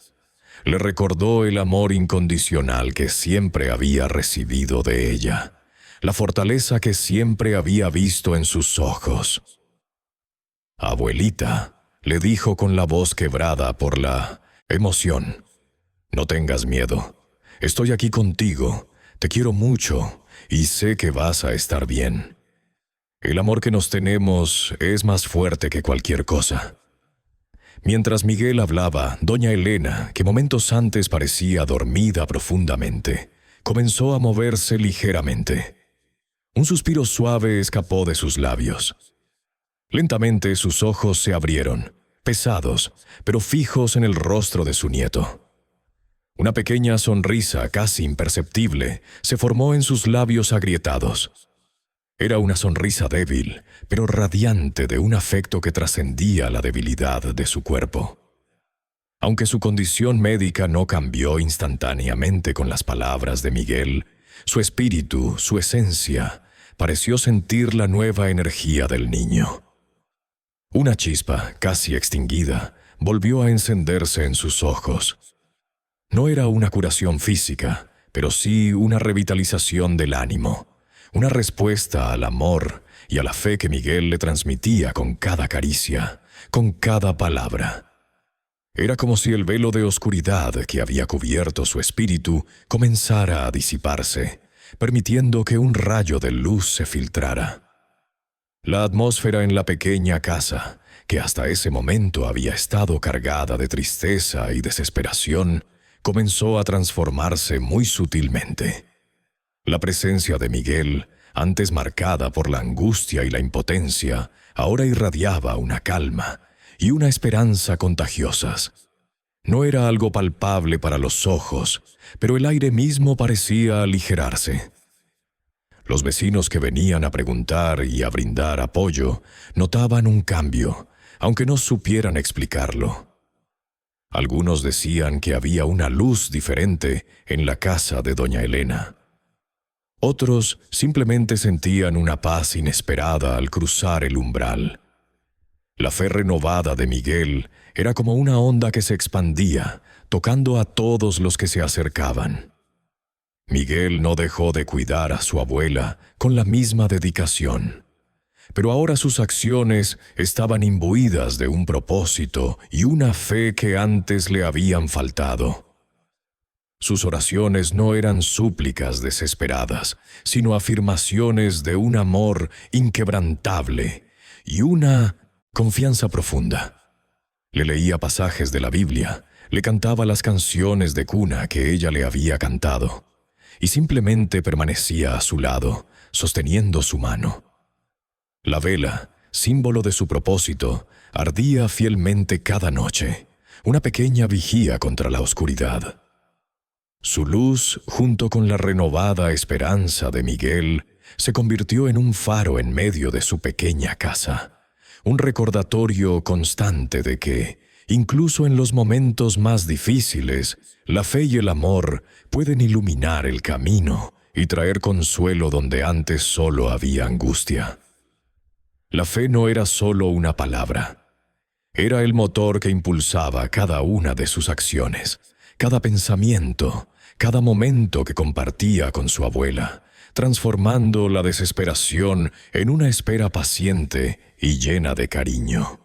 Le recordó el amor incondicional que siempre había recibido de ella, la fortaleza que siempre había visto en sus ojos. «Abuelita», le dijo con la voz quebrada por la emoción, «no tengas miedo. Estoy aquí contigo, te quiero mucho y sé que vas a estar bien. El amor que nos tenemos es más fuerte que cualquier cosa». Mientras Miguel hablaba, doña Elena, que momentos antes parecía dormida profundamente, comenzó a moverse ligeramente. Un suspiro suave escapó de sus labios. Lentamente sus ojos se abrieron, pesados, pero fijos en el rostro de su nieto. Una pequeña sonrisa casi imperceptible se formó en sus labios agrietados. Era una sonrisa débil, pero radiante de un afecto que trascendía la debilidad de su cuerpo. Aunque su condición médica no cambió instantáneamente con las palabras de Miguel, su espíritu, su esencia, pareció sentir la nueva energía del niño. Una chispa, casi extinguida, volvió a encenderse en sus ojos. No era una curación física, pero sí una revitalización del ánimo, una respuesta al amor y a la fe que Miguel le transmitía con cada caricia, con cada palabra. Era como si el velo de oscuridad que había cubierto su espíritu comenzara a disiparse, permitiendo que un rayo de luz se filtrara. La atmósfera en la pequeña casa, que hasta ese momento había estado cargada de tristeza y desesperación, comenzó a transformarse muy sutilmente. La presencia de Miguel, antes marcada por la angustia y la impotencia, ahora irradiaba una calma y una esperanza contagiosas. No era algo palpable para los ojos, pero el aire mismo parecía aligerarse. Los vecinos que venían a preguntar y a brindar apoyo notaban un cambio, aunque no supieran explicarlo. Algunos decían que había una luz diferente en la casa de doña Elena. Otros simplemente sentían una paz inesperada al cruzar el umbral. La fe renovada de Miguel era como una onda que se expandía, tocando a todos los que se acercaban. Miguel no dejó de cuidar a su abuela con la misma dedicación, pero ahora sus acciones estaban imbuidas de un propósito y una fe que antes le habían faltado. Sus oraciones no eran súplicas desesperadas, sino afirmaciones de un amor inquebrantable y una confianza profunda. Le leía pasajes de la Biblia, le cantaba las canciones de cuna que ella le había cantado, y simplemente permanecía a su lado, sosteniendo su mano. La vela, símbolo de su propósito, ardía fielmente cada noche, una pequeña vigía contra la oscuridad. Su luz, junto con la renovada esperanza de Miguel, se convirtió en un faro en medio de su pequeña casa. Un recordatorio constante de que, incluso en los momentos más difíciles, la fe y el amor pueden iluminar el camino y traer consuelo donde antes solo había angustia. La fe no era solo una palabra. Era el motor que impulsaba cada una de sus acciones, cada pensamiento, cada momento que compartía con su abuela, transformando la desesperación en una espera paciente y llena de cariño.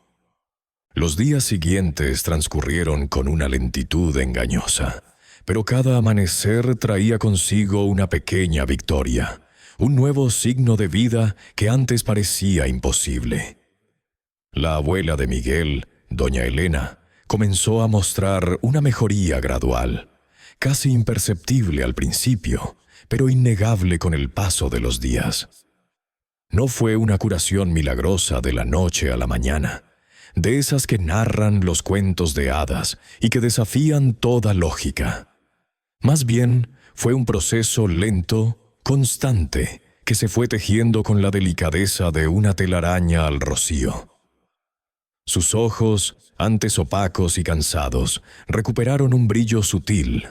Los días siguientes transcurrieron con una lentitud engañosa, pero cada amanecer traía consigo una pequeña victoria, un nuevo signo de vida que antes parecía imposible. La abuela de Miguel, doña Elena, comenzó a mostrar una mejoría gradual, casi imperceptible al principio, pero innegable con el paso de los días. No fue una curación milagrosa de la noche a la mañana, de esas que narran los cuentos de hadas y que desafían toda lógica. Más bien, fue un proceso lento, constante, que se fue tejiendo con la delicadeza de una telaraña al rocío. Sus ojos, antes opacos y cansados, recuperaron un brillo sutil,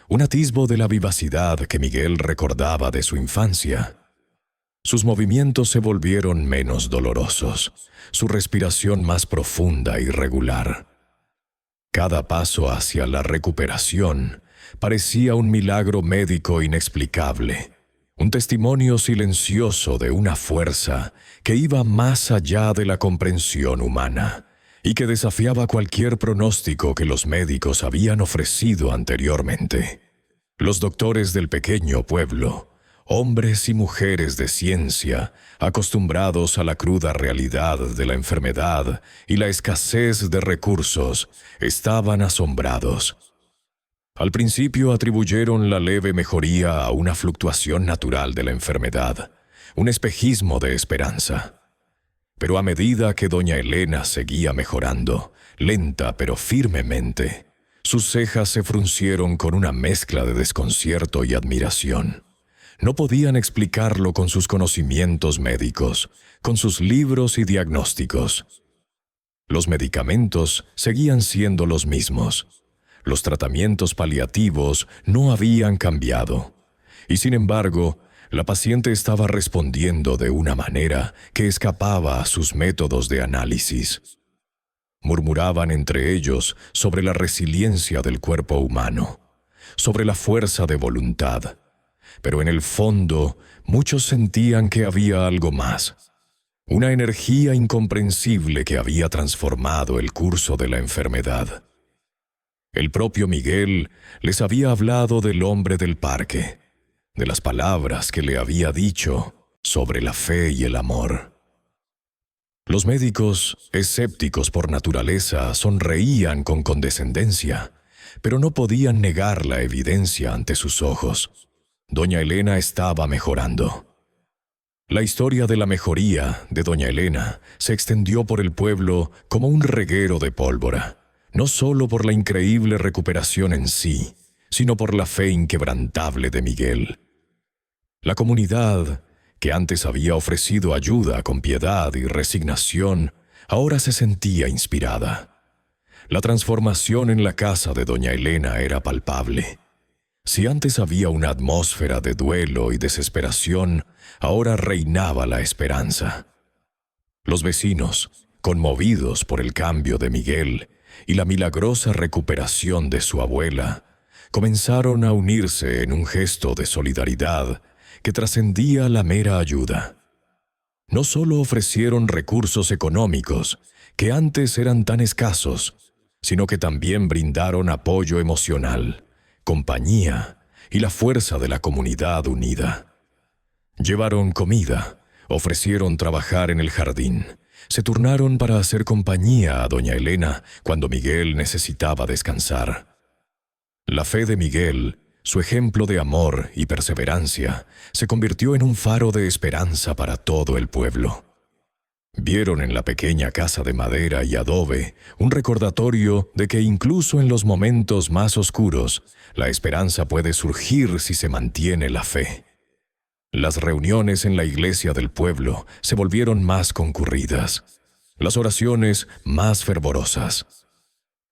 un atisbo de la vivacidad que Miguel recordaba de su infancia. Sus movimientos se volvieron menos dolorosos, su respiración más profunda y regular. Cada paso hacia la recuperación parecía un milagro médico inexplicable, un testimonio silencioso de una fuerza que iba más allá de la comprensión humana y que desafiaba cualquier pronóstico que los médicos habían ofrecido anteriormente. Los doctores del pequeño pueblo, hombres y mujeres de ciencia, acostumbrados a la cruda realidad de la enfermedad y la escasez de recursos, estaban asombrados. Al principio atribuyeron la leve mejoría a una fluctuación natural de la enfermedad, un espejismo de esperanza. Pero a medida que doña Elena seguía mejorando, lenta pero firmemente, sus cejas se fruncieron con una mezcla de desconcierto y admiración. No podían explicarlo con sus conocimientos médicos, con sus libros y diagnósticos. Los medicamentos seguían siendo los mismos. Los tratamientos paliativos no habían cambiado. Y sin embargo, la paciente estaba respondiendo de una manera que escapaba a sus métodos de análisis. Murmuraban entre ellos sobre la resiliencia del cuerpo humano, sobre la fuerza de voluntad, pero en el fondo muchos sentían que había algo más. Una energía incomprensible que había transformado el curso de la enfermedad. El propio Miguel les había hablado del hombre del parque, de las palabras que le había dicho sobre la fe y el amor. Los médicos, escépticos por naturaleza, sonreían con condescendencia, pero no podían negar la evidencia ante sus ojos. Doña Elena estaba mejorando. La historia de la mejoría de doña Elena se extendió por el pueblo como un reguero de pólvora, no solo por la increíble recuperación en sí, sino por la fe inquebrantable de Miguel. La comunidad, que antes había ofrecido ayuda con piedad y resignación, ahora se sentía inspirada. La transformación en la casa de doña Elena era palpable. Si antes había una atmósfera de duelo y desesperación, ahora reinaba la esperanza. Los vecinos, conmovidos por el cambio de Miguel y la milagrosa recuperación de su abuela, comenzaron a unirse en un gesto de solidaridad que trascendía la mera ayuda. No solo ofrecieron recursos económicos, que antes eran tan escasos, sino que también brindaron apoyo emocional, compañía y la fuerza de la comunidad unida. Llevaron comida, ofrecieron trabajar en el jardín, se turnaron para hacer compañía a doña Elena cuando Miguel necesitaba descansar. La fe de Miguel, su ejemplo de amor y perseverancia, se convirtió en un faro de esperanza para todo el pueblo. Vieron en la pequeña casa de madera y adobe un recordatorio de que incluso en los momentos más oscuros, la esperanza puede surgir si se mantiene la fe. Las reuniones en la iglesia del pueblo se volvieron más concurridas, las oraciones más fervorosas.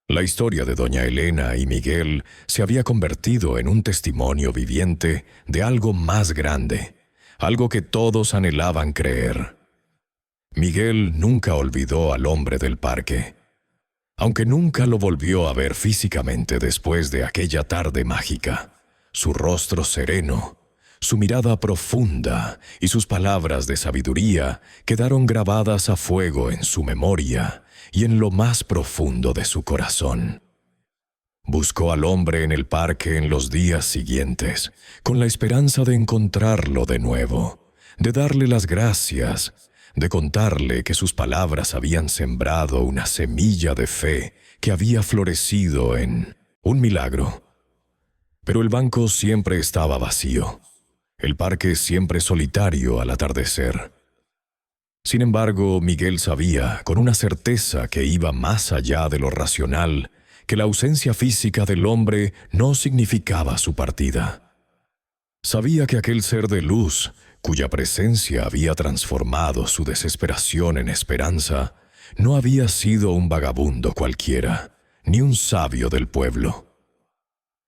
La historia de doña Elena y Miguel se había convertido en un testimonio viviente de algo más grande, algo que todos anhelaban creer. Miguel nunca olvidó al hombre del parque. Aunque nunca lo volvió a ver físicamente después de aquella tarde mágica, su rostro sereno, su mirada profunda y sus palabras de sabiduría quedaron grabadas a fuego en su memoria y en lo más profundo de su corazón. Buscó al hombre en el parque en los días siguientes, con la esperanza de encontrarlo de nuevo, de darle las gracias, de contarle que sus palabras habían sembrado una semilla de fe que había florecido en un milagro. Pero el banco siempre estaba vacío, el parque siempre solitario al atardecer. Sin embargo, Miguel sabía, con una certeza que iba más allá de lo racional, que la ausencia física del hombre no significaba su partida. Sabía que aquel ser de luz, cuya presencia había transformado su desesperación en esperanza, no había sido un vagabundo cualquiera, ni un sabio del pueblo.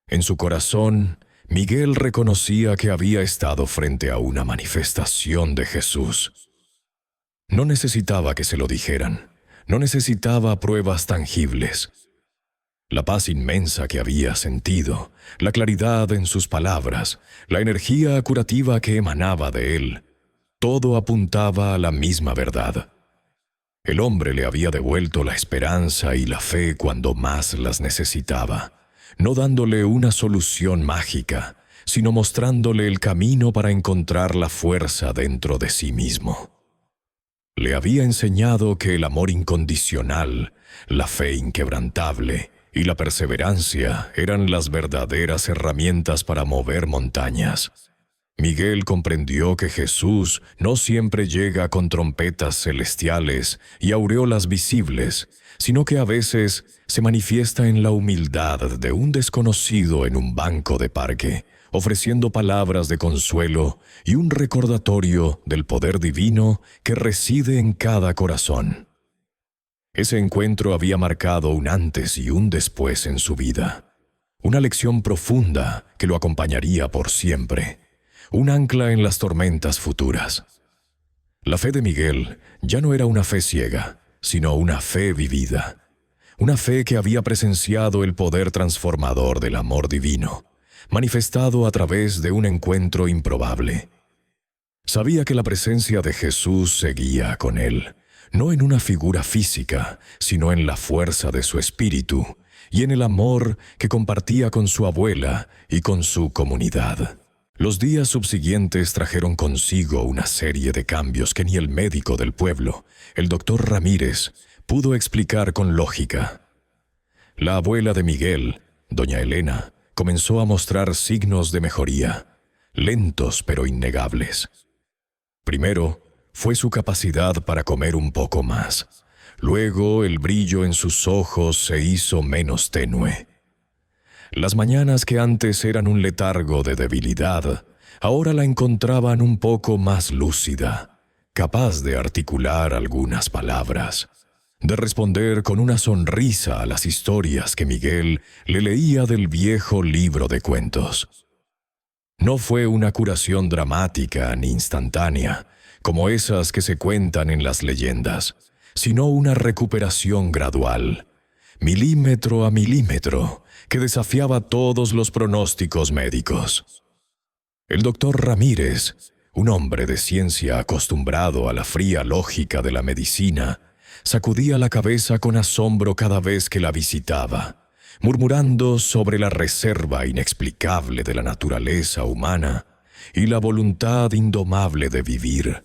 En su corazón, Miguel reconocía que había estado frente a una manifestación de Jesús. No necesitaba que se lo dijeran, no necesitaba pruebas tangibles. La paz inmensa que había sentido, la claridad en sus palabras, la energía curativa que emanaba de él, todo apuntaba a la misma verdad. El hombre le había devuelto la esperanza y la fe cuando más las necesitaba, no dándole una solución mágica, sino mostrándole el camino para encontrar la fuerza dentro de sí mismo. Le había enseñado que el amor incondicional, la fe inquebrantable y la perseverancia eran las verdaderas herramientas para mover montañas. Miguel comprendió que Jesús no siempre llega con trompetas celestiales y aureolas visibles, sino que a veces se manifiesta en la humildad de un desconocido en un banco de parque, ofreciendo palabras de consuelo y un recordatorio del poder divino que reside en cada corazón. Ese encuentro había marcado un antes y un después en su vida, una lección profunda que lo acompañaría por siempre, un ancla en las tormentas futuras. La fe de Miguel ya no era una fe ciega, sino una fe vivida, una fe que había presenciado el poder transformador del amor divino, manifestado a través de un encuentro improbable. Sabía que la presencia de Jesús seguía con él, no en una figura física, sino en la fuerza de su espíritu y en el amor que compartía con su abuela y con su comunidad. Los días subsiguientes trajeron consigo una serie de cambios que ni el médico del pueblo, el doctor Ramírez, pudo explicar con lógica. La abuela de Miguel, doña Elena, comenzó a mostrar signos de mejoría, lentos pero innegables. Primero, fue su capacidad para comer un poco más. Luego, el brillo en sus ojos se hizo menos tenue. Las mañanas que antes eran un letargo de debilidad, ahora la encontraban un poco más lúcida, capaz de articular algunas palabras, de responder con una sonrisa a las historias que Miguel le leía del viejo libro de cuentos. No fue una curación dramática ni instantánea, como esas que se cuentan en las leyendas, sino una recuperación gradual, milímetro a milímetro, que desafiaba todos los pronósticos médicos. El doctor Ramírez, un hombre de ciencia acostumbrado a la fría lógica de la medicina, sacudía la cabeza con asombro cada vez que la visitaba, murmurando sobre la reserva inexplicable de la naturaleza humana y la voluntad indomable de vivir.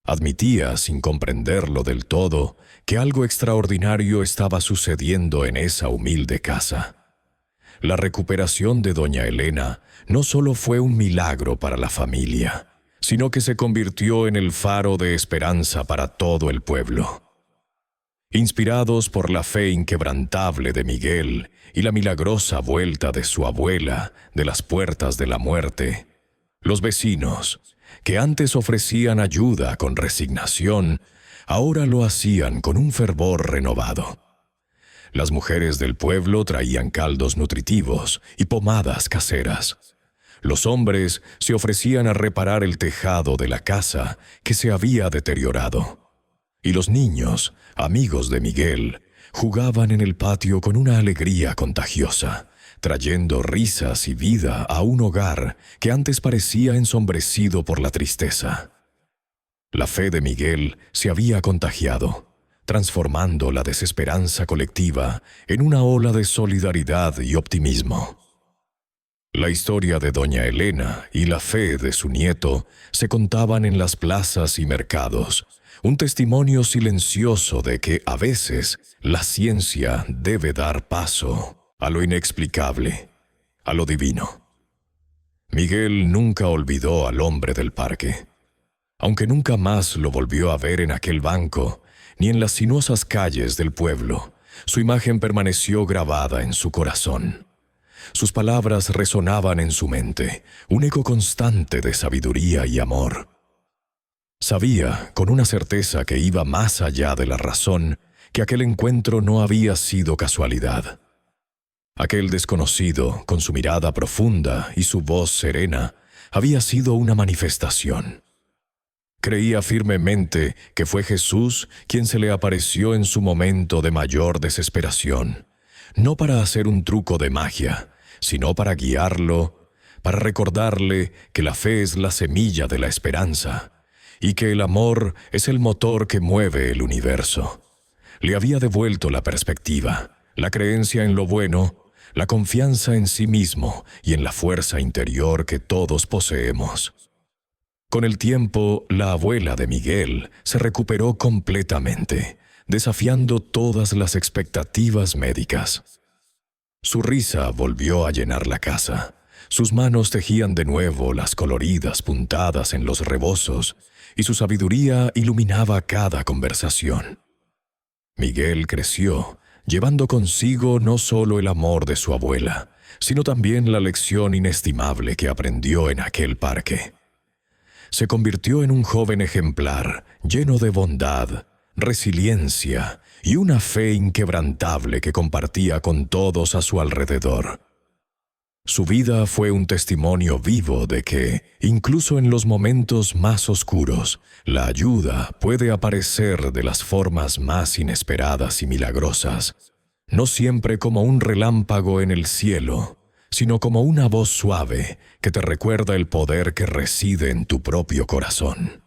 Admitía, sin comprenderlo del todo, que algo extraordinario estaba sucediendo en esa humilde casa. La recuperación de doña Elena no solo fue un milagro para la familia, sino que se convirtió en el faro de esperanza para todo el pueblo. Inspirados por la fe inquebrantable de Miguel y la milagrosa vuelta de su abuela de las puertas de la muerte, los vecinos, que antes ofrecían ayuda con resignación, ahora lo hacían con un fervor renovado. Las mujeres del pueblo traían caldos nutritivos y pomadas caseras. Los hombres se ofrecían a reparar el tejado de la casa que se había deteriorado. Y los niños, amigos de Miguel, jugaban en el patio con una alegría contagiosa, trayendo risas y vida a un hogar que antes parecía ensombrecido por la tristeza. La fe de Miguel se había contagiado, transformando la desesperanza colectiva en una ola de solidaridad y optimismo. La historia de doña Elena y la fe de su nieto se contaban en las plazas y mercados, un testimonio silencioso de que a veces la ciencia debe dar paso a lo inexplicable, a lo divino. Miguel nunca olvidó al hombre del parque. Aunque nunca más lo volvió a ver en aquel banco, ni en las sinuosas calles del pueblo, su imagen permaneció grabada en su corazón. Sus palabras resonaban en su mente, un eco constante de sabiduría y amor. Sabía, con una certeza que iba más allá de la razón, que aquel encuentro no había sido casualidad. Aquel desconocido, con su mirada profunda y su voz serena, había sido una manifestación. Creía firmemente que fue Jesús quien se le apareció en su momento de mayor desesperación, no para hacer un truco de magia, sino para guiarlo, para recordarle que la fe es la semilla de la esperanza y que el amor es el motor que mueve el universo. Le había devuelto la perspectiva, la creencia en lo bueno, la confianza en sí mismo y en la fuerza interior que todos poseemos. Con el tiempo, la abuela de Miguel se recuperó completamente, desafiando todas las expectativas médicas. Su risa volvió a llenar la casa. Sus manos tejían de nuevo las coloridas puntadas en los rebozos y su sabiduría iluminaba cada conversación. Miguel creció, llevando consigo no solo el amor de su abuela, sino también la lección inestimable que aprendió en aquel parque. Se convirtió en un joven ejemplar, lleno de bondad, resiliencia y una fe inquebrantable que compartía con todos a su alrededor. Su vida fue un testimonio vivo de que, incluso en los momentos más oscuros, la ayuda puede aparecer de las formas más inesperadas y milagrosas, no siempre como un relámpago en el cielo, sino como una voz suave que te recuerda el poder que reside en tu propio corazón.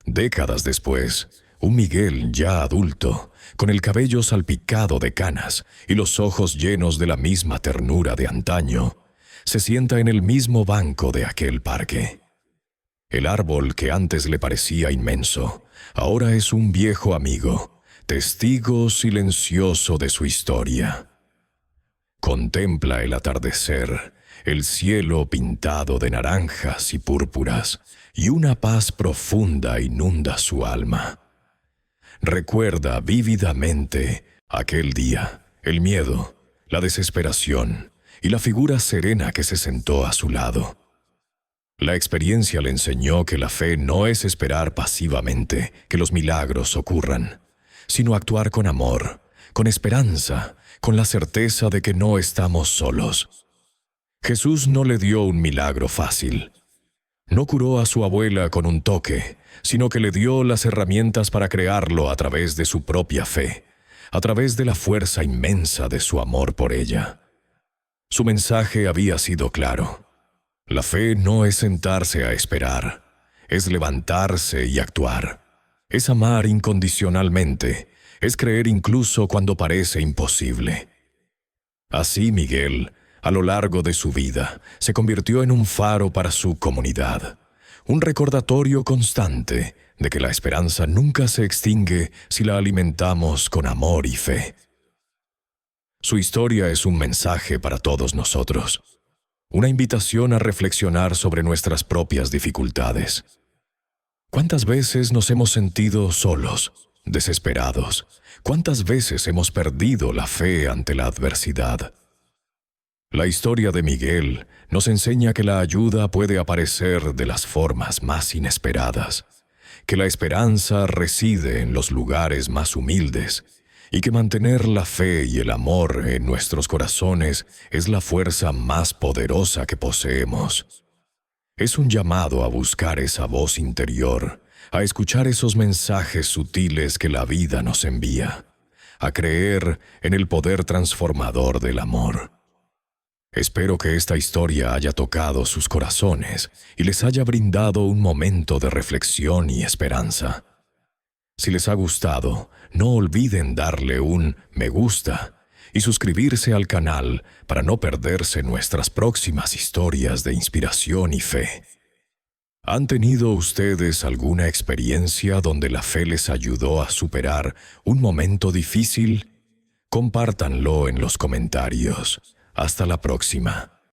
Décadas después, un Miguel ya adulto, con el cabello salpicado de canas y los ojos llenos de la misma ternura de antaño, se sienta en el mismo banco de aquel parque. El árbol que antes le parecía inmenso, ahora es un viejo amigo, testigo silencioso de su historia. Contempla el atardecer, el cielo pintado de naranjas y púrpuras, y una paz profunda inunda su alma. Recuerda vívidamente aquel día, el miedo, la desesperación y la figura serena que se sentó a su lado. La experiencia le enseñó que la fe no es esperar pasivamente que los milagros ocurran, sino actuar con amor, con esperanza, con la certeza de que no estamos solos. Jesús no le dio un milagro fácil. No curó a su abuela con un toque, sino que le dio las herramientas para crearlo a través de su propia fe, a través de la fuerza inmensa de su amor por ella. Su mensaje había sido claro. La fe no es sentarse a esperar, es levantarse y actuar. Es amar incondicionalmente, es creer incluso cuando parece imposible. Así Miguel, a lo largo de su vida, se convirtió en un faro para su comunidad, un recordatorio constante de que la esperanza nunca se extingue si la alimentamos con amor y fe. Su historia es un mensaje para todos nosotros, una invitación a reflexionar sobre nuestras propias dificultades. ¿Cuántas veces nos hemos sentido solos, desesperados? ¿Cuántas veces hemos perdido la fe ante la adversidad? La historia de Miguel nos enseña que la ayuda puede aparecer de las formas más inesperadas, que la esperanza reside en los lugares más humildes y que mantener la fe y el amor en nuestros corazones es la fuerza más poderosa que poseemos. Es un llamado a buscar esa voz interior, a escuchar esos mensajes sutiles que la vida nos envía, a creer en el poder transformador del amor. Espero que esta historia haya tocado sus corazones y les haya brindado un momento de reflexión y esperanza. Si les ha gustado, no olviden darle un me gusta y suscribirse al canal para no perderse nuestras próximas historias de inspiración y fe. ¿Han tenido ustedes alguna experiencia donde la fe les ayudó a superar un momento difícil? Compártanlo en los comentarios. Hasta la próxima.